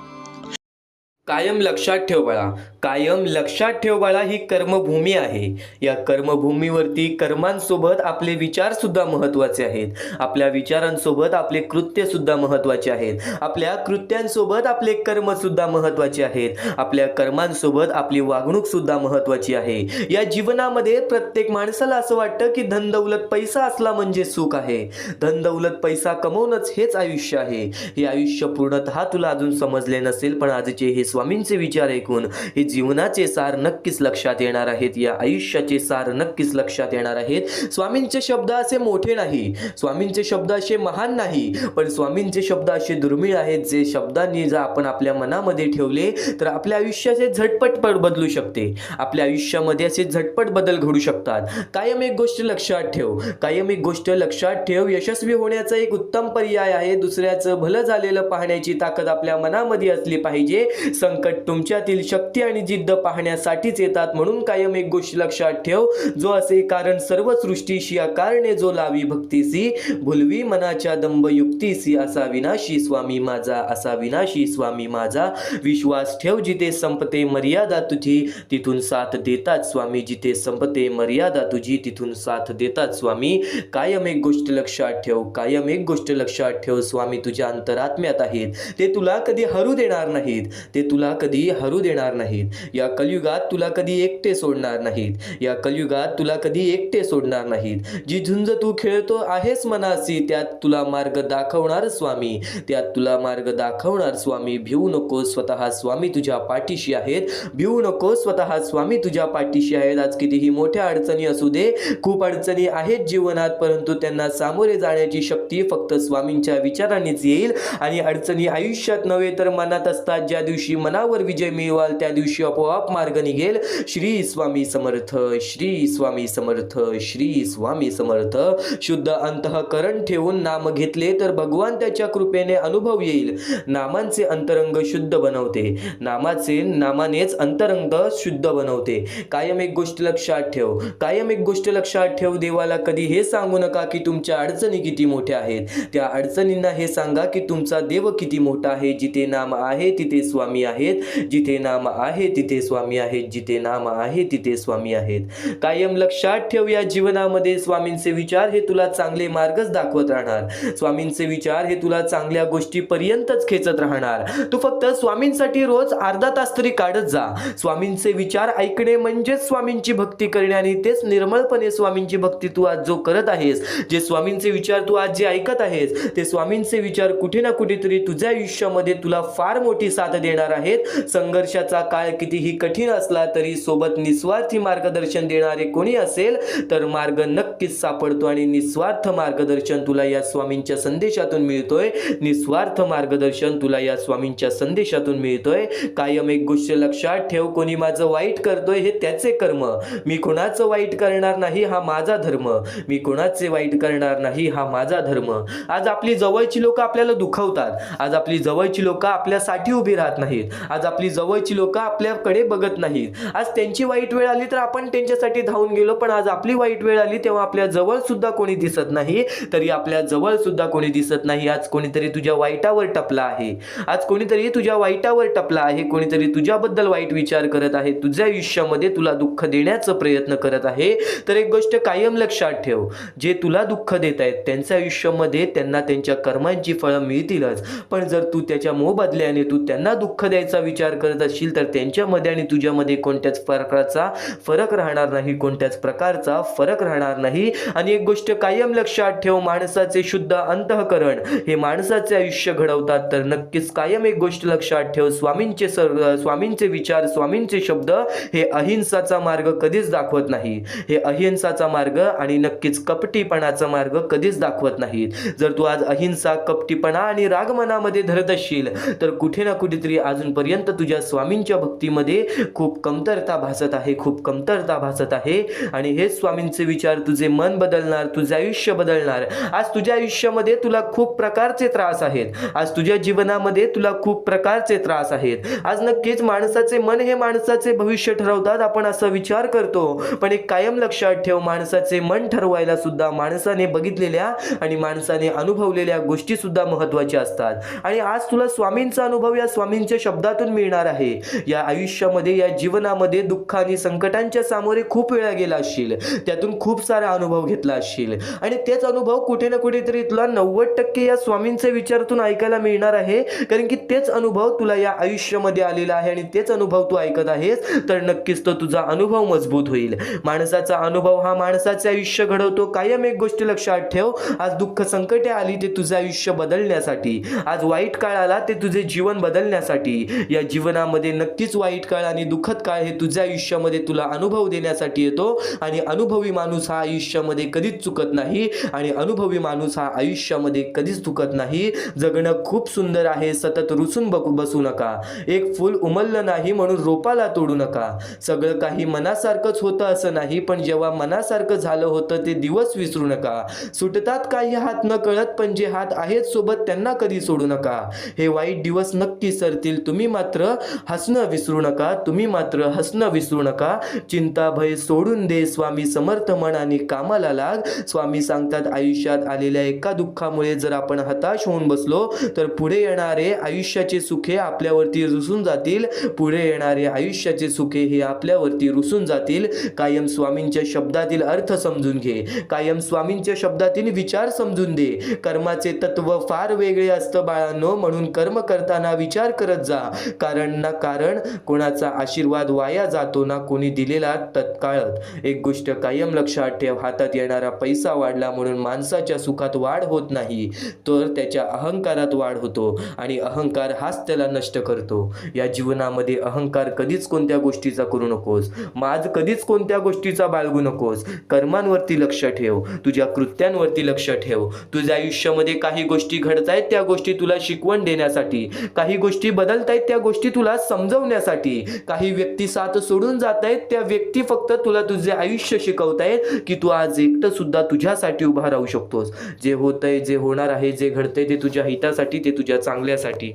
Speaker 1: कायम लक्षात ठेव बाळा, कायम लक्षात ठेव बाळा, ही कर्मभूमी आहे. या कर्मभूमीवरती कर्मांसोबत आपले विचार सुद्धा महत्त्वाचे आहेत. आपल्या विचारांसोबत आपले कृत्य सुद्धा महत्त्वाचे आहेत. आपल्या कृत्यांसोबत आपले कर्म सुद्धा महत्त्वाचे आहेत. आपल्या कर्मांसोबत आपली वागणूक सुद्धा महत्त्वाची आहे. या जीवनामध्ये प्रत्येक माणसाला असं वाटतं की धन दौलत पैसा असला म्हणजे सुख आहे. धन दौलत पैसा कमवणंच हेच आयुष्य आहे. हे आयुष्य पूर्णतः तुला अजून समजले नसेल, पण आजचे हे स्वामींचे विचार ऐकून हे जीवनाचे सार नक्कीच लक्षात येणार आहेत. या आयुष्याचे सार नक्कीच लक्षात येणार आहेत. स्वामींचे शब्द असे मोठे नाही, स्वामींचे शब्द असे महान नाही, पण स्वामींचे शब्द असे दुर्मिळ आहेत, जे शब्दांनी जर आपण आपल्या मनामध्ये ठेवले तर आपल्या आयुष्याचे झटपट बदलू शकते. आपल्या आयुष्यामध्ये असे झटपट बदल घडू शकतात. कायम एक गोष्ट लक्षात ठेव, कायम एक गोष्ट लक्षात ठेव, यशस्वी होण्याचा एक उत्तम पर्याय आहे दुसऱ्याचं भलं झालेलं पाहण्याची ताकद आपल्या मनामध्ये असली पाहिजे. संकट तुमच्यातील शक्ती आणि जिद्द पाहण्यासाठीच येतात. म्हणून कायम एक गोष्ट लक्षात ठेव, जो असे कारण सर्व सृष्टीशी आकारणे, जो लावी भक्तीसी भुलवी मनाच्या दंभ युक्तीसी, असा विनाशी स्वामी माझा, असा विनाशी स्वामी माझा. विश्वास ठेव, जिथे संपते मर्यादा तुझी तिथून साथ देतात स्वामी, जिथे संपते मर्यादा तुझी तिथून साथ देतात स्वामी. कायम एक गोष्ट लक्षात ठेव, कायम एक गोष्ट लक्षात ठेव, स्वामी तुझ्या अंतरात्म्यात आहेत. ते तुला कधी हरू देणार नाहीत, ते तुला कधी हरू देणार नाहीत. या कलियुगात तुला कधी एकटे सोडणार नाहीत. या कलियुगात तुला कधी एकटे सोडणार नाहीत. जी झुंज तू खेळतो आहेस मनासी, त्यात तुला मार्ग दाखवणार स्वामी, त्यात तुला मार्ग दाखवणार स्वामी. भिवू नको, स्वतः स्वामी तुझ्या पाठीशी आहेत. भिवू नको, स्वतः स्वामी तुझ्या पाठीशी आहेत. आज कितीही मोठ्या अडचणी असू दे, खूप अडचणी आहेत जीवनात, परंतु त्यांना सामोरे जाण्याची शक्ती फक्त स्वामींच्या विचारांनीच येईल. आणि अडचणी आयुष्यात नव्हे तर मनात असतात. ज्या दिवशी मनावर विजय मिळवाल त्या दिवशी आपोआप मार्ग निघेल. श्री स्वामी समर्थ, श्री स्वामी समर्थ, श्री स्वामी समर्थ. शुद्ध अंतःकरण ठेवून नाम घेतले तर भगवान त्याच्या कृपेने अनुभव येईल. नामांचे अंतरंग शुद्ध बनवते, नामानेच अंतरंग शुद्ध बनवते. कायम एक गोष्ट लक्षात ठेव, कायम एक गोष्ट लक्षात ठेव, देवाला कधी हे सांगू नका की तुमच्या अडचणी किती मोठ्या आहेत. त्या अडचणींना हे सांगा की तुमचा देव किती मोठा आहे. जिथे नाम आहे तिथे स्वामी आहेत, जिथे नाम आहे तिथे स्वामी आहेत, जिथे नाम आहे तिथे स्वामी आहेत. कायम लक्षात ठेव, या जीवनामध्ये स्वामींचे विचार हे तुला चांगले मार्गच दाखवत राहणार. स्वामींचे विचार हे तुला चांगल्या गोष्टीपर्यंतच खेचत राहणार. तू फक्त स्वामींसाठी रोज अर्धा तास तरी काढत जा. स्वामींचे विचार ऐकणे म्हणजेच स्वामींची भक्ती करणे, आणि तेच निर्मळपणे स्वामींची भक्ती तू आज जो करत आहेस, जे स्वामींचे विचार तू आज जे ऐकत आहेस, ते स्वामींचे विचार कुठे ना कुठेतरी तुझ्या आयुष्यामध्ये तुला फार मोठी साथ देणार आहेत. संघर्षाचा काळ कितीही कठीण असला तरी सोबत निस्वार्थी मार्गदर्शन देणारे कोणी असेल तर मार्ग नक्कीच सापडतो. आणि निस्वार्थ मार्गदर्शन तुला या स्वामींच्या संदेशातून मिळतोय. निस्वार्थ मार्गदर्शन तुला या स्वामींच्या संदेशातून मिळतोय. कायम एक गोष्ट लक्षात ठेव, कोणी माझं वाईट करतोय हे त्याचे कर्म, मी कोणाचं वाईट करणार नाही हा माझा धर्म, मी कोणाचे वाईट करणार नाही हा माझा धर्म. आज आपली जवळची लोक आपल्याला दुखवतात, आज आपली जवळची लोक आपल्यासाठी उभी राहत नाहीत, आज आपली जवळची लोक आपल्याकडे बघत नाहीत. आज त्यांची वाईट वेळ आली तर आपण त्यांच्यासाठी धावून गेलो, पण आज आपली वाईट वेळ आली तेव्हा आपल्या जवळ सुद्धा कोणी दिसत नाही. तरी आपल्या जवळ सुद्धा कोणी दिसत नाही. आज कोणीतरी तुझ्या वाईटावर टपला आहे, आज कोणीतरी तुझ्या वाईटावर टपला आहे, कोणीतरी तुझ्याबद्दल वाईट विचार करत आहे, तुझ्या आयुष्यामध्ये तुला दुःख देण्याचा प्रयत्न करत आहे. तर एक गोष्ट कायम लक्षात ठेव, जे तुला दुःख देत आहेत त्यांच्या आयुष्यामध्ये त्यांना त्यांच्या कर्मांची फळं मिळतीलच, पण जर तू त्याच्या मोबदल्याने तू त्यांना दुःख द्यायचा विचार करत असशील तर त्यांच्यामध्ये आणि तुझ्यामध्ये कोणत्याच प्रकारचा फरक राहणार नाही, कोणत्याच प्रकारचा फरक राहणार नाही. आणि एक गोष्ट कायम लक्षात ठेव, माणसाचे शुद्ध अंतःकरण हे माणसाचे आयुष्य घडवतात. तर नक्कीच कायम एक गोष्ट लक्षात ठेव, स्वामींचे विचार, स्वामींचे शब्द हे अहिंसाचा मार्ग कधीच दाखवत नाही. हे अहिंसाचा मार्ग आणि नक्कीच कपटीपणाचा मार्ग कधीच दाखवत नाहीत. जर तू आज अहिंसा, कपटीपणा आणि राग मनामध्ये धरत असशील तर कुठे ना कुठेतरी आज अजूनपर्यंत तुझ्या स्वामींच्या भक्तीमध्ये खूप कमतरता भासत आहे, खूप कमतरता भासत आहे. आणि हेच स्वामींचे विचार तुझे मन बदलणार, तुझे आयुष्य बदलणार. आज तुझ्या आयुष्यामध्ये तुला खूप प्रकारचे त्रास आहेत, आज तुझ्या जीवनामध्ये तुला खूप प्रकारचे त्रास आहेत. आज नक्कीच माणसाचे मन हे माणसाचे भविष्य ठरवतात, आपण असा विचार करतो. पण एक कायम लक्षात ठेव, माणसाचे मन ठरवायला सुद्धा माणसाने बघितलेल्या आणि माणसाने अनुभवलेल्या गोष्टी सुद्धा महत्त्वाच्या असतात. आणि आज तुला स्वामींचा अनुभव या स्वामींच्या शब्दातून मिळणार आहे. या आयुष्यामध्ये, या जीवनामध्ये दुःख आणि संकटांच्या सामोरे खूप वेळा गेला असशील, त्यातून खूप सारा अनुभव घेतला असशील आणि तेच अनुभव कुठे ना कुठेतरी तुला 90% या स्वामींचे विचारातून ऐकायला मिळणार आहे. कारण की तेच अनुभव तुला या आयुष्यामध्ये आलेला आहे आणि तेच अनुभव तू ऐकत आहेस, तर नक्कीच तो तुझा अनुभव मजबूत होईल. माणसाचा अनुभव हा माणसाचे आयुष्य घडवतो. कायम एक गोष्ट लक्षात ठेव, आज दुःख संकटे आली ते तुझं आयुष्य बदलण्यासाठी, आज वाईट काळ आला ते तुझे जीवन बदलण्यासाठी. या जीवनामध्ये नक्कीच वाईट काळ आणि दुःखद काळ हे तुझ्या आयुष्यामध्ये तुला अनुभव देण्यासाठी येतो. आणि अनुभवी माणूस हा आयुष्यामध्ये कधीच चुकत नाही आणि अनुभवी माणूस हा आयुष्यामध्ये कधीच चुकत नाही. जगणं खूप सुंदर आहे, सतत रुसून बसू नका. एक फूल उमललं नाही म्हणून रोपाला तोडू नका. सगळं काही मनासारखंच होतं असं नाही, पण जेव्हा मनासारखं झालं होतं ते दिवस विसरू नका. सुटतात काही हात न कळत, पण जे हात आहेत सोबत त्यांना कधी सोडू नका. हे वाईट दिवस नक्की सरतील, तुम्ही मात्र हसणं विसरू नका, तुम्ही मात्र हसणं विसरू नका. चिंता भय सोडून दे, स्वामी समर्थ मनाने कामाला लाग. स्वामी सांगतात, आयुष्यात आलेल्या एका दुःखामुळे जर आपण हताश होऊन बसलो तर पुढे येणारे आयुष्याचे सुखे आपल्यावरती रुसून जातील. पुढे येणारे आयुष्याचे सुखे हे आपल्यावरती रुसून जातील. कायम स्वामींच्या शब्दातील अर्थ समजून घे, कायम स्वामींच्या शब्दातील विचार समजून दे. कर्माचे तत्व फार वेगळे असतं बाळांनो, म्हणून कर्म करताना विचार करत जा. कारण कोणाचा आशीर्वाद वाया जातो ना कोणी दिलेला तत्काळच. एक गोष्ट कायम लक्षात ठेव, हातात येणारा पैसा वाढला म्हणून माणसाच्या सुखात वाढ होत नाही, तर त्याच्या अहंकारात वाढ होतो आणि अहंकार हाच त्याला नष्ट करतो. या जीवनामध्ये अहंकार कधीच कोणत्या गोष्टीचा करू नकोस, माज कधीच कोणत्या गोष्टीचा बाळगू नकोस. कर्मांवरती लक्ष ठेव, तुझ्या कृत्यांवरती लक्ष ठेव. तुझ्या आयुष्यामध्ये काही गोष्टी घडतायत त्या गोष्टी तुला शिकवण देण्यासाठी, काही गोष्टी बदलतायत त्या गोष्टी तुला समजवण्यासाठी, काही व्यक्ती साथ सोडून जात आहेत त्या व्यक्ती फक्त तुला तुझे आयुष्य शिकवतायत की तू आज एकटं सुद्धा तुझ्यासाठी उभा राहू शकतोस. जे होतंय, जे होणार आहे, जे घडतंय ते तुझ्या हितासाठी, ते तुझ्या चांगल्यासाठी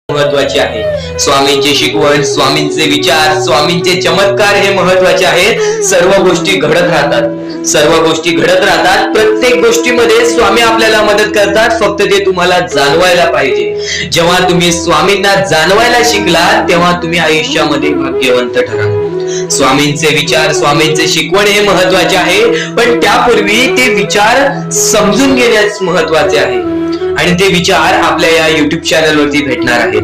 Speaker 2: महत्वाचे आहे. स्वामींची शिकवण, स्वामींचे विचार, स्वामींचे चमत्कार हे महत्वाचे आहेत. सर्व गोष्टी घडत राहतात, सर्व गोष्टी घडत राहतात. प्रत्येक गोष्टीमध्ये स्वामी आपल्याला मदत करतात, फक्त ते तुम्हाला जाणवायला पाहिजे. जेव्हा तुम्ही स्वामींना जाणवायला शिकला तेव्हा तुम्ही आयुष्यामध्ये भाग्यवंत ठराल. स्वामींचे विचार, स्वामींचे शिकवण हे महत्वाचे आहे, पण त्यापूर्वी ते विचार समजून घेण्यास महत्वाचे आहे. आणि ते विचार आपल्या या युट्यूब चॅनल वरती भेटणार आहेत.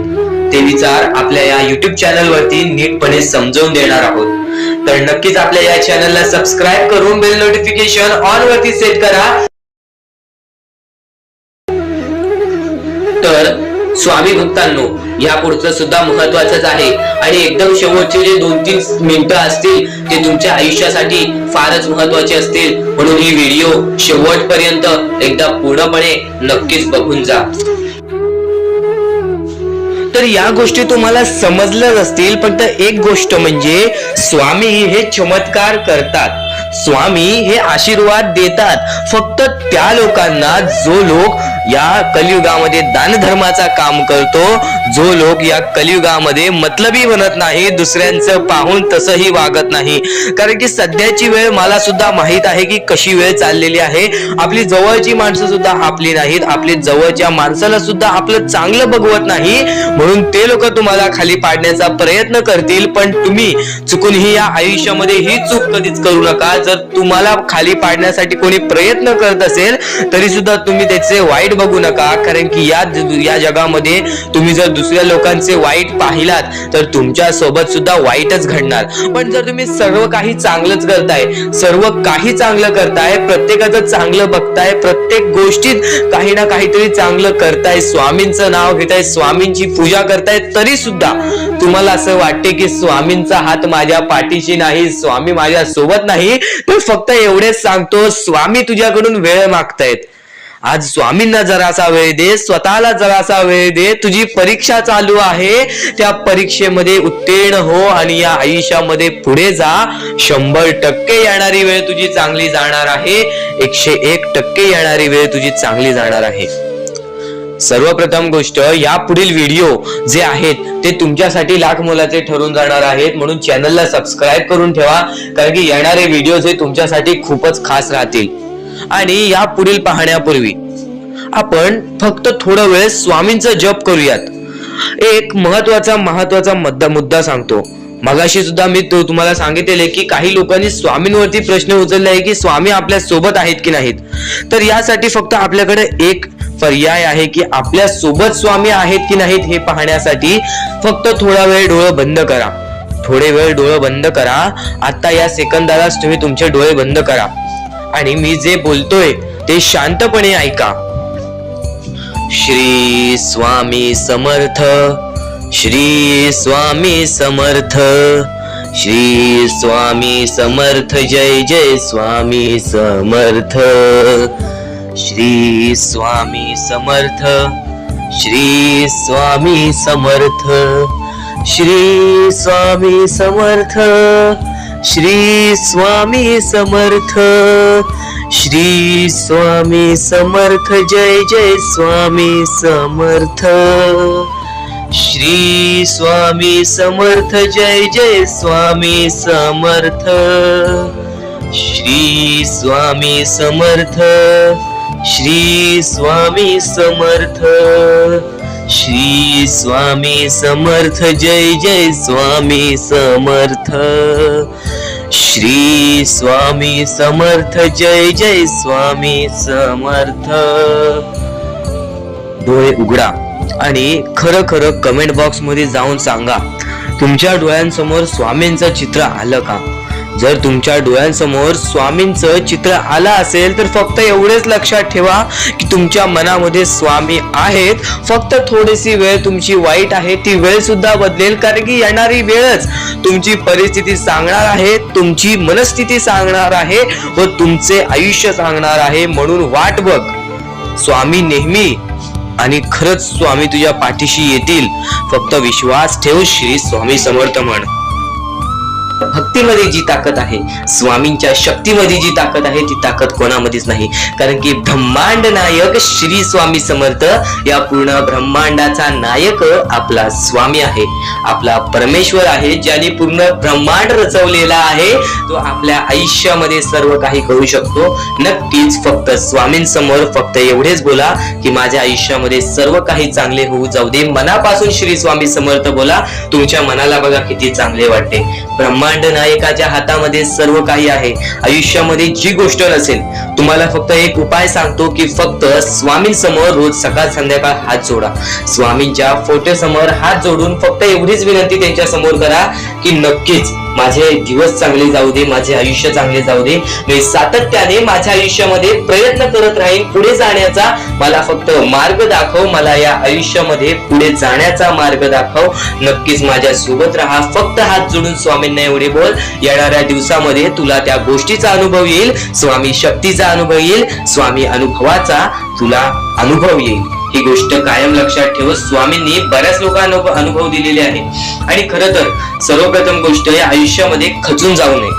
Speaker 2: ते विचार आपल्या या युट्यूब चॅनल वरती नीटपणे समजावून देणार आहोत. तर नक्कीच आपल्या या चॅनलला सबस्क्राईब करून बेल नोटिफिकेशन ऑन वरती सेट करा. तर स्वामी भक्तांनो, या पुढचं सुद्धा महत्वाचंच आहे आणि एकदम शेवटचे जे 2-3 मिनिटं असतील ते तुमच्या आयुष्यासाठी फारच महत्वाचे असतील, म्हणून ही व्हिडिओ शेवटपर्यंत एकदा पूर्णपणे नक्कीच बघून जा. तर या गोष्टी तुम्हाला समजल्याच असतील, पण एक गोष्ट म्हणजे स्वामी हे चमत्कार करतात, स्वामी हे आशीर्वाद देतात फक्त त्या लोकांना जो लोक या कलियुगामध्ये दानधर्माचा काम करतो, जो लोक या कलियुगामध्ये मतलबी बनत नाही, दुसऱ्यांचं पाहून तसंही वागत नाही. कारण की सध्याची वेळ मला सुद्धा माहित आहे की कशी वेळ चाललेली आहे. आपली जवळची माणसं सुद्धा आपली नाहीत, आपली जवळच्या माणसाला सुद्धा आपलं चांगलं बघवत नाही, म्हणून ते लोक तुम्हाला खाली पाडण्याचा प्रयत्न करतील. पण तुम्ही चुकूनही या आयुष्यामध्ये ही चूक कधीच करू नका. जर तुम्हाला खाली पाडण्यासाठी कोणी प्रयत्न करत असेल तरी सुद्धा तुम्ही त्याचे वाईट बघू नका, कारण की या जगामध्ये तुम्ही जर दुसऱ्या लोकांचे वाईट पाहिलात तर तुमच्या सोबत सुद्धा वाईटच घडणार. पण जर तुम्ही सर्व काही चांगलंच करताय, सर्व काही चांगलं करताय, प्रत्येकाचं चांगलं बघताय, प्रत्येक गोष्टीत काही ना काहीतरी चांगलं करताय, स्वामींचं नाव घेताय, स्वामींची पूजा करताय, तरी सुद्धा तुम्हाला असं वाटते की स्वामींचा हात माझ्या पाठीशी नाही, स्वामी माझ्या सोबत नाही, तर फक्त एवढेच सांगतो, स्वामी तुझ्याकडून वेळ मागतायत. आज स्वामींना जरासा वेळ दे, स्वतःला जरासा वेळ दे. तुझी परीक्षा चालू आहे, त्या परीक्षेमध्ये उत्तीर्ण हो आणि या आयुष्यामध्ये पुढे जा. 100% येणारी वेळ तुझी चांगली जाणार आहे. 101% येणारी वेळ तुझी चांगली जाणार आहे. सर्वप्रथम गोष्ट, या पुढील व्हिडिओ जे आहेत ते तुमच्यासाठी लाख मोलाचे ठरून जाणार आहेत, म्हणून चॅनलला सबस्क्राईब करून ठेवा, कारण की येणारे व्हिडिओ जे तुमच्यासाठी खूपच खास राहतील. आणि या पुढील पाहण्यापूर्वी आपण फक्त थोडा वेळ स्वामींचा जप करूयात. एक महत्वाचा मुद्दा सांगतो. मगाशी सुद्धा मी तुम्हाला सांगितले की काही लोकांनी स्वामींवरती प्रश्न उचलले आहे की स्वामी आपल्या सोबत आहेत की नाहीत. तर यासाठी फक्त आपल्याकडे एक पर्याय आहे की आपल्या सोबत स्वामी आहेत की नाहीत हे पाहण्यासाठी फक्त थोडा वेळ डोळे बंद करा. थोडे वेळ डोळे बंद करा. आता या सेकंदालाच तुम्ही तुमचे डोळे बंद करा आणि मी जे बोलतोय ते शांतपणे ऐका. श्री स्वामी समर्थ, श्री स्वामी समर्थ, श्री स्वामी समर्थ, जय जय स्वामी समर्थ. श्री स्वामी समर्थ, श्री स्वामी समर्थ, श्री स्वामी समर्थ, श्री स्वामी समर्थ, श्री स्वामी समर्थ, जय जय स्वामी समर्थ. श्री स्वामी समर्थ, जय जय स्वामी समर्थ. श्री स्वामी समर्थ, श्री स्वामी समर्थ, श्री स्वामी समर्थ, जय जय स्वामी समर्थ. श्री स्वामी समर्थ, जय जय स्वामी समर्थ. डोळे उघडा आणि खरं खरं कमेंट बॉक्स मध्ये जाऊन सांगा, तुमच्या डोळ्यांसमोर स्वामींचं चित्र आलं का? जर तुमच्या डोळ्यांसमोर स्वामींचं चित्र आलं असेल तर फक्त एवढेच लक्षात ठेवा की तुमच्या मनामध्ये स्वामी आहेत. फक्त थोडीशी वेळ तुमची वाईट आहे, ती वेळ सुद्धा बदलेल, कारण की येणारी वेळच तुमची परिस्थिती सांगणार आहे, तुमची मनस्थिती सांगणार आहे व तुमचे आयुष्य सांगणार आहे. म्हणून वाट बघ, स्वामी नेहमी आणि खरंच स्वामी तुझ्या पाठीशी येतील. फक्त विश्वास ठेव. श्री स्वामी समर्थ म्हण. भक्तीमध्ये जी ताकद आहे, स्वामींच्या शक्तीमध्ये जी ताकद आहे, ती ताकद कोणामध्येच नाही, कारण की ब्रह्मांड नायक श्री स्वामी समर्थ, या पूर्ण ब्रह्मांडाचा नायक आपला स्वामी आहे, आपला परमेश्वर आहे, ज्याने पूर्ण ब्रह्मांड रचवलेला आहे. तो आपल्या आयुष्यामध्ये सर्व काही करू शकतो. नक्कीच फक्त स्वामींसमोर फक्त एवढेच बोला की माझ्या आयुष्यामध्ये सर्व काही चांगले होऊ जाऊ दे. मनापासून श्री स्वामी समर्थ बोला. तुमच्या मनाला बघा किती चांगले वाटते. ब्रह्मांड नायकाच्या हातामध्ये सर्व काही आहे. आयुष्यामध्ये जी गोष्ट नसेल, तुम्हाला फक्त एक उपाय सांगतो की फक्त स्वामींसमोर रोज सकाळ संध्याकाळ हात जोडा. स्वामींच्या फोटो समोर हात जोडून फक्त एवढीच विनंती त्यांच्या समोर करा की नक्कीच माझे दिवस चांगले जाऊ दे, माझे आयुष्य चांगले जाऊ दे. मी सातत्याने माझ्या आयुष्यामध्ये प्रयत्न करत राहीन पुढे जाण्याचा. मला फक्त मार्ग दाखव, मला या आयुष्यामध्ये पुढे जाण्याचा मार्ग दाखव. नक्कीच माझ्या सोबत राहा. फक्त हात जोडून स्वामींना एवढे बोल. येणाऱ्या दिवसामध्ये तुला त्या गोष्टीचा अनुभव येईल, स्वामी शक्तीचा अनुभव येईल, स्वामी अनुभवाचा तुला अनुभव येईल. ही गोष्ट कायम लक्षात ठेव. स्वामींनी बऱ्याच लोकांना अनुभव दिलेले आहे. आणि खरं तर सर्वप्रथम गोष्ट, या आयुष्यामध्ये खचून जाऊ नये,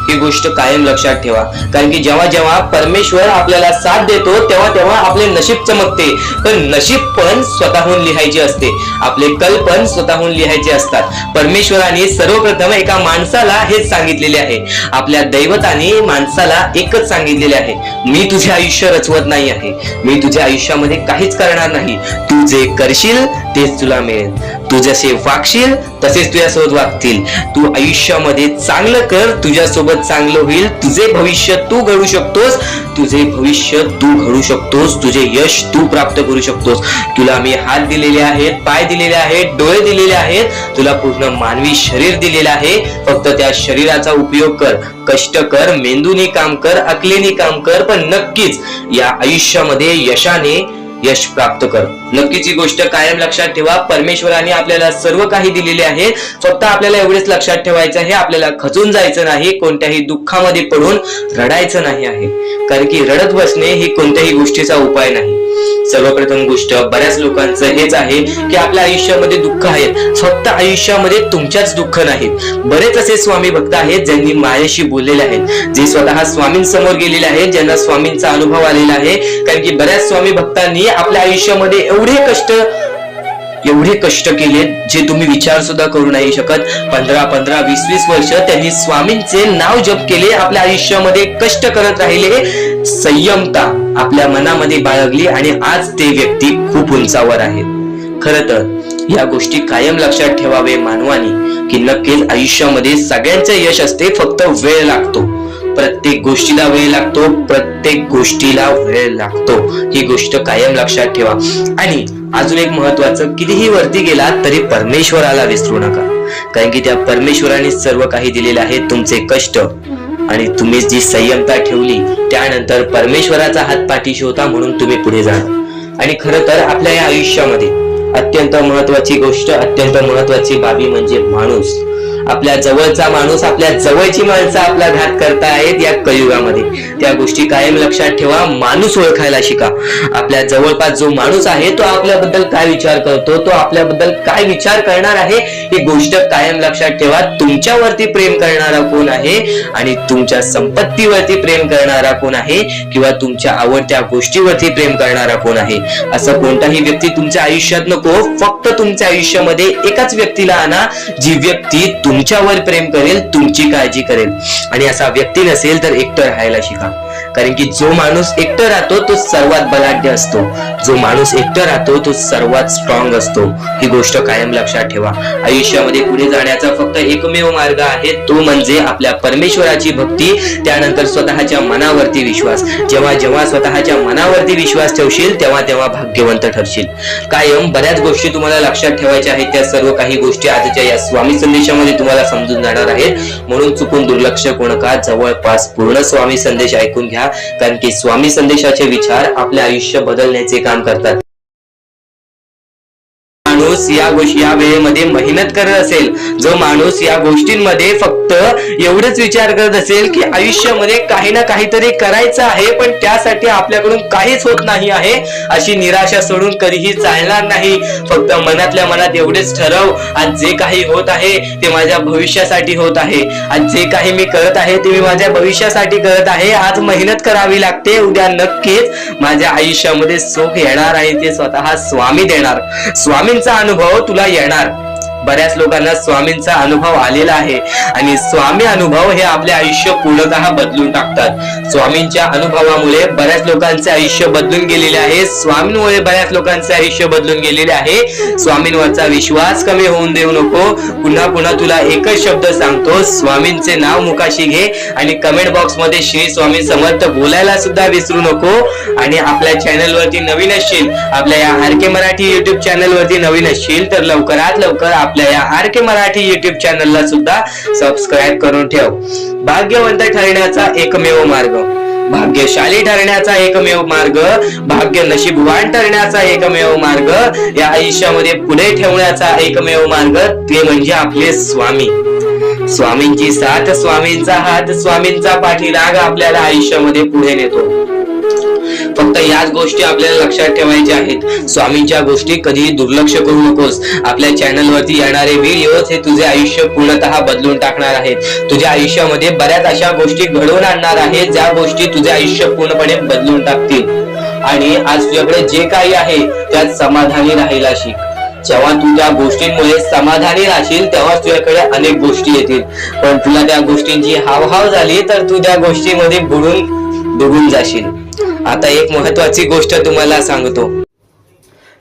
Speaker 2: ही गोष्ट कायम लक्षात ठेवा. कारण की जेव्हा जेव्हा परमेश्वर आपल्याला साथ देतो तेव्हा तेव्हा आपले नशीब चमकते. पण नशीब पण स्वतःहून लिहायचे असते, आपले कल पण स्वतःहून लिहायचे असतात. परमेश्वराने सर्वप्रथम एका माणसाला हेच सांगितलेले आहे, आपल्या दैवताने माणसाला एकच सांगितलेले आहे, मी तुझे आयुष्य रचवत नाही आहे, मी तुझ्या आयुष्यामध्ये काहीच करणार नाही. तू जे करशील तेच तुला मिळेल. तू जसे वागशील तसेच तुझ्यासोबत वागतील. तू आयुष्यामध्ये चांगलं कर, तुझ्यासोबत चांगलं होईल. तुझे भविष्य तू घडू शकतोस, तुझे भविष्य तू घडू शकतोस, तुझे यश तू प्राप्त करू शकतोस. तुला मी हात दिलेले आहेत, पाय दिलेले आहेत, डोळे दिलेले आहेत, तुला पूर्ण मानवी शरीर दिलेलं आहे. फक्त त्या शरीराचा उपयोग कर, कष्ट कर, मेंदूने काम कर, अकलेने काम कर, पण नक्कीच या आयुष्यामध्ये यशाने यश प्राप्त कर. नक्कीच ही गोष्ट कायम लक्षात ठेवा. परमेश्वराने आपल्याला सर्व काही दिलेले आहे. फक्त आपल्याला एवढेच लक्षात ठेवायचं आहे, आपल्याला खचून जायचं नाही, कोणत्याही दुःखामध्ये पडून रडायचं नाही आहे. कारण की रडत बसणे ही कोणत्याही गोष्टीचा उपाय नाही. सर्वप्रथम गोष्ट बऱ्याच लोकांचं हेच आहे की आपल्या आयुष्यामध्ये दुःख आहेत, फक्त आयुष्यामध्ये तुमच्याच दुःख नाहीत. बरेच असे स्वामी भक्त आहेत ज्यांनी माझ्याशी बोललेले आहेत, जे स्वतः स्वामींसमोर गेलेले आहेत, ज्यांना स्वामींचा अनुभव आलेला आहे. कारण की बऱ्याच स्वामी भक्तांनी आपल्या आयुष्यामध्ये एवढे कष्ट केले जे तुम्ही विचार सुद्धा करू नाही शकत. 15 20 वर्ष त्यांनी स्वामींचे नाव जप केले, आपल्या आयुष्यामध्ये कष्ट करत राहिले, संयमता आपल्या मनामध्ये बाळगली आणि आज ते व्यक्ती खूप उंचावर आहेत. खरं तर या गोष्टी कायम लक्षात ठेवावे मानवानी की नक्कीच आयुष्यामध्ये सगळ्यांचे यश असते, फक्त वेळ लागतो. प्रत्येक गोष्टीला वेळ लागतो, प्रत्येक गोष्टीला वेळ लागतो. ही गोष्ट कायम लक्षात ठेवा. आणि अजून एक महत्वाचं, कितीही वरती गेला तरी परमेश्वराला विसरू नका. कारण की त्या परमेश्वराने सर्व काही दिलेले आहे. तुमचे कष्ट आणि तुम्ही जी संयमता ठेवली, त्यानंतर परमेश्वराचा हात पाठीशी होता म्हणून तुम्ही पुढे जाणार. आणि खरं तर आपल्या या आयुष्यामध्ये अत्यंत महत्वाची गोष्ट, अत्यंत महत्वाची बाबी म्हणजे माणूस. आपल्या जवळचा माणूस, आपल्या जवळची माणसं आपला घात करतायत या कलियुगामध्ये. त्या गोष्टी कायम लक्षात ठेवा. माणूस ओळखायला शिका. आपल्या जवळपास जो माणूस आहे तो आपल्याबद्दल काय विचार करतो, तो आपल्याबद्दल काय विचार करणार आहे, ही गोष्ट कायम लक्षात ठेवा. तुमच्यावरती प्रेम करणारा कोण आहे आणि तुमच्या संपत्तीवरती प्रेम करणारा कोण आहे किंवा तुमच्या आवडत्या गोष्टीवरती प्रेम करणारा कोण आहे. असं कोणताही व्यक्ती तुमच्या आयुष्यात नको. फक्त तुमच्या आयुष्यामध्ये एकाच व्यक्तीला आणा, जी व्यक्ती तुमच्यावर प्रेम करेल, तुमची काळजी करेल. आणि असा व्यक्ती नसेल तर एकटं राहायला शिका. कारण की जो माणूस एकटं राहतो तो सर्वात बलाढ्य असतो, जो माणूस एकटं राहतो तो सर्वात स्ट्रॉंग असतो. ही गोष्ट कायम लक्षात ठेवा. आयुष्यामध्ये पुढे जाण्याचा फक्त एकमेव मार्ग आहे, तो म्हणजे आपल्या परमेश्वराची भक्ती, त्यानंतर स्वतःच्या मनावरती विश्वास. जेव्हा जेव्हा स्वतःच्या मनावरती विश्वास ठेवशील तेव्हा तेव्हा भाग्यवंत ठरशील. कायम बऱ्याच गोष्टी तुम्हाला लक्षात ठेवायच्या आहेत. त्या सर्व काही गोष्टी आजच्या या स्वामी संदेशामध्ये तुम्हाला समजून जाणार आहेत. म्हणून चुकून दुर्लक्ष करू नका. जवळपास पूर्ण स्वामी संदेश ऐकून घ्या. कारण की स्वामी संदेशाचे विचार आपले आयुष्य बदलण्याचे काम करतात. माणूस या वेळेमध्ये मेहनत करत असेल, जो माणूस या गोष्टींमध्ये फक्त एवढेच विचार करत असेल की आयुष्यामध्ये काही ना काहीतरी करायचं आहे पण त्यासाठी आपल्याकडून काहीच होत नाही आहे, अशी निराशा सोडून कधीही चालणार नाही. फक्त मनातल्या मनात एवढेच ठरव, आज जे काही होत आहे ते माझ्या भविष्यासाठी होत आहे. आज जे काही मी करत आहे ते मी माझ्या भविष्यासाठी करत आहे. आज मेहनत करावी लागते, उद्या नक्कीच माझ्या आयुष्यामध्ये सुख येणार आहे, ते स्वतः स्वामी देणार. स्वामींचा अनुभव तुला येणार. बऱ्याच लोकांना स्वामींचा अनुभव आलेला आहे आणि स्वामी अनुभव हे आपले आयुष्य पूर्णतः बदलून टाकतात. स्वामींच्या अनुभवामुळे बऱ्याच लोकांचे आयुष्य बदलून गेलेले आहे. स्वामींमुळे बऱ्याच लोकांचे आयुष्य बदलून गेलेले आहे. स्वामींवरचा विश्वास कमी होऊन देऊ नको. पुन्हा पुन्हा तुला एकच शब्द सांगतो, स्वामींचे नाव मुखाशी घे आणि कमेंट बॉक्स मध्ये श्री स्वामी समर्थ बोलायला सुद्धा विसरू नको. आणि आपल्या चॅनल वरती नवीन असशील, आपल्या या आर.के. मराठी युट्यूब चॅनल वरती नवीन असशील तर लवकरात लवकर आपल्या या आर.के. मराठी युट्यूब चॅनलला सुद्धा सबस्क्राईब करून ठेव. भाग्यवंत ठरण्याचा एकमेव मार्ग, भाग्यशाली ठरण्याचा एकमेव मार्ग, भाग्य नशीबवान ठरण्याचा एकमेव मार्ग, या आयुष्यामध्ये पुढे ठेवण्याचा एकमेव मार्ग ते म्हणजे आपले स्वामी. स्वामींची साथ, स्वामींचा हात, स्वामींचा पाठीराग आपल्याला आयुष्यामध्ये पुढे नेतो. फक्त याच गोष्टी आपल्याला लक्षात ठेवायच्या आहेत. स्वामींच्या गोष्टी कधीही दुर्लक्ष करू नकोस. आपल्या चॅनल वरती येणारे व्हिडिओज हे तुझे आयुष्य पूर्णतः बदलून टाकणार आहेत. तुझ्या आयुष्यामध्ये बऱ्याच अशा गोष्टी घडवून आणणार आहेत ज्या गोष्टी तुझे आयुष्य पूर्णपणे बदलून टाकतील. आणि आज तुझ्याकडे जे काही आहे त्यात समाधानी राहायला शिक. जेव्हा तू त्या गोष्टींमुळे समाधानी राहशील तेव्हा तुझ्याकडे अनेक गोष्टी येतील. पण तुला त्या गोष्टींची हावभाव झाली तर तू त्या गोष्टीमध्ये बुडून डुबून जाशील. आता एक महत्वाची गोष्ट तुम्हाला सांगतो.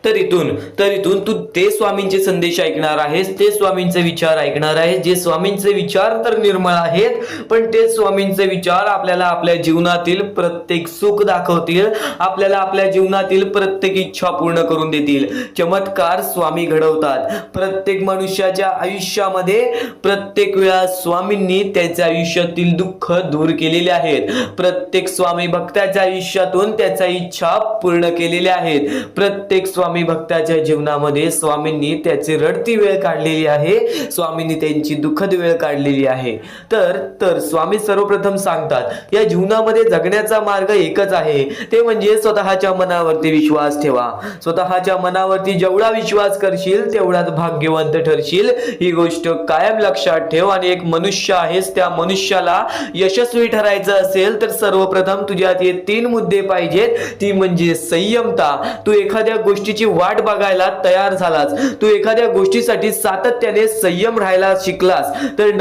Speaker 1: तर इथून तू ते स्वामींचे संदेश ऐकणार आहेस, ते स्वामींचे विचार ऐकणार आहेस, जे स्वामींचे विचार तर निर्मळ आहेत पण ते स्वामींचे विचार आपल्याला आपल्या जीवनातील प्रत्येक सुख दाखवतील, आपल्याला आपल्या जीवनातील प्रत्येक इच्छा पूर्ण करून देतील. चमत्कार स्वामी घडवतात. प्रत्येक मनुष्याच्या आयुष्यामध्ये प्रत्येक वेळा स्वामींनी त्याच्या आयुष्यातील दुःख दूर केलेले आहेत. प्रत्येक स्वामी भक्ताच्या आयुष्यातून त्याच्या इच्छा पूर्ण केलेल्या आहेत. प्रत्येक स्वामी स्वामी भक्ताच्या जीवनामध्ये स्वामींनी त्याची रडती वेळ काढलेली आहे, स्वामींनी त्यांची दुःखद वेळ काढलेली आहे. तर स्वामी सर्वप्रथम सांगतात या जीवनामध्ये जगण्याचा मार्ग एकच आहे, ते म्हणजे स्वतःच्या मनावरती विश्वास ठेवा. स्वतःच्या मनावरती जेवढा विश्वास करशील तेवढाच भाग्यवंत ठरशील. ही गोष्ट कायम लक्षात ठेव. आणि एक मनुष्य आहेस, त्या मनुष्याला यशस्वी ठरायचं असेल तर सर्वप्रथम तुझ्यात हे 3 मुद्दे पाहिजेत. ती म्हणजे संयमता. तू एखाद्या गोष्टीची वाट बघायला तयार झालास, तू एखाद्या गोष्टीसाठी सातत्याने संयम राहायला शिकलास तर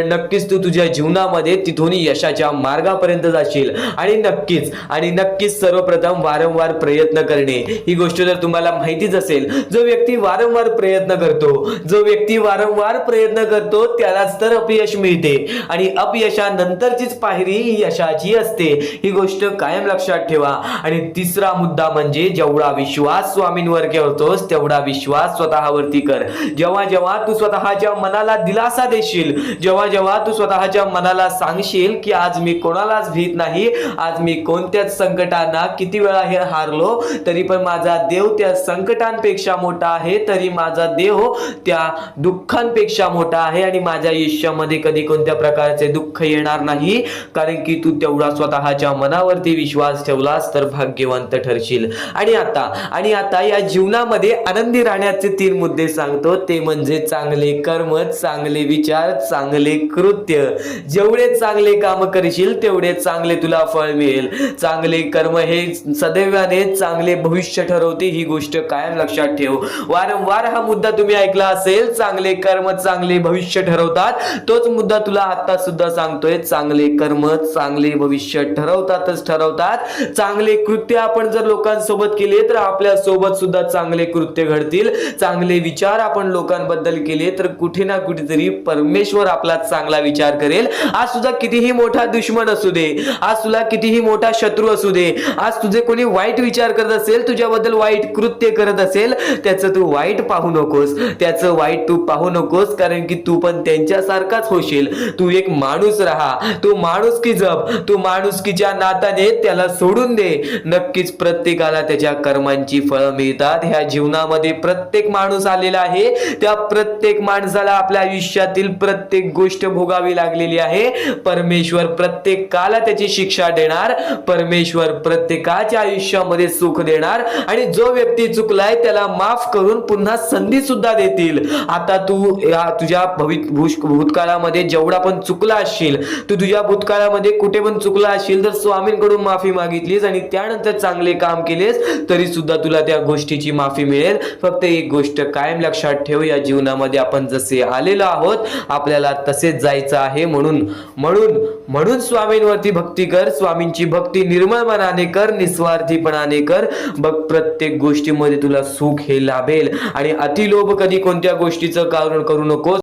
Speaker 1: नक्कीच तू तुझ्या जीवनामध्ये तिथून यशाच्या मार्गापर्यंत जाशील. आणि नक्कीच सर्वप्रथम वारंवार प्रयत्न करणे. ही गोष्ट जर तुम्हाला माहितीच असेल, जो व्यक्ती वारंवार प्रयत्न करतो त्यालाच तर अपयश मिळते. आणि अपयशानंतरचीच पायरी ही यशाची असते. ही गोष्ट कायम लक्षात ठेवा. आणि तिसरा मुद्दा म्हणजे जेवढा विश्वास स्वामींवर करतोस तेवढा विश्वास स्वतःवरती कर. जेव्हा तू स्वतःच्या मनाला दिलासा देशील, जेव्हा तू स्वतःच्या मनाला सांगशील की आज मी कोणालाच भीत नाही, आज मी कोणत्याच संकटांना किती वेळा हे हारलो तरी पण माझा देव त्या संकटांपेक्षा मोठा आहे, तरी माझा देव त्या दुःखांपेक्षा मोठा आहे आणि माझ्या आयुष्यामध्ये कधी कोणत्या प्रकारचे दुःख येणार नाही, कारण की तू तेवढा स्वतःच्या मनावरती विश्वास ठेवलास तर भाग्यवंत ठरशील. आणि आता या जीवनामध्ये आनंदी राहण्याचे 3 मुद्दे सांगतो, ते म्हणजे चांगले कर्म, चांगले विचार, चांगले कृत्य. जेवढे चांगले काम करशील तेवढे चांगले तुला फळ मिळेल. चांगले कर्म हे सदैवाने चांगले भविष्य ठरवते. ही गोष्ट कायम लक्षात ठेव. वारंवार हा मुद्दा तुम्ही ऐकला असेल, चांगले कर्म चांगले भविष्य ठरवतात. तोच मुद्दा तुला आता सुद्धा सांगतोय, चांगले कर्म चांगले भविष्य ठरवतात. चांगले कृत्य आपण जर लोकांसोबत केले तर आपल्या सोबत सुद्धा चांगले कृत्य घडतील. चांगले विचार आपण लोकांबद्दल केले तर कुठे ना कुठेतरी परमेश्वर आपला चांगला विचार करेल. आज तुझा कितीही मोठा दुश्मन असू दे, आज तुला कितीही मोठा शत्रू असू दे, आज तुझे कोणी वाईट विचार करत असेल, तुझ्याबद्दल वाईट कृत्य करत असेल, त्याचं तू वाईट पाहू नकोस, कारण की तू पण त्यांच्यासारखाच होशील. तू एक माणूस राहा, तू माणुसकी जप, तू माणुसकीच्या नात्याने त्याला सोडून दे. नक्कीच प्रत्येकाला त्याच्या कर्मांची फळं मिळतात. ह्या जीवनामध्ये प्रत्येक माणूस आलेला आहे, त्या प्रत्येक माणसाला आपल्या आयुष्यातील प्रत्येक गोष्ट भोगावी लागलेली आहे. परमेश्वर प्रत्येकाला त्याची शिक्षा देणार, परमेश्वर प्रत्येकाच्या आयुष्यामध्ये सुख देणार आणि जो व्यक्ती चुकलाय त्याला माफ करून पुन्हा संधी सुद्धा देतील. आता तू तुझ्या भूतकाळामध्ये जेवढा पण चुकला असशील, तू तुझ्या भूतकाळामध्ये कुठे पण चुकला असशील तर स्वामींकडून माफी मागितलीस आणि त्यानंतर चांगले काम केलेस तरी सुद्धा तुला त्या गोष्टीची माफी मिळेल. फक्त एक गोष्ट कायम लक्षात ठेव, या जीवनामध्ये आपण जसे आलेलो आहोत आपल्याला तसेच जायचं आहे. म्हणून स्वामींवरती भक्ती कर. स्वामींची भक्ती निर्मळ मनाने कर, निस्वार्थीपणाने कर. बघ प्रत्येक गोष्टीमध्ये तुला सुख हे लाभेल. आणि अतिलोभ कधी कोणत्या गोष्टीचं कारण करू नकोस.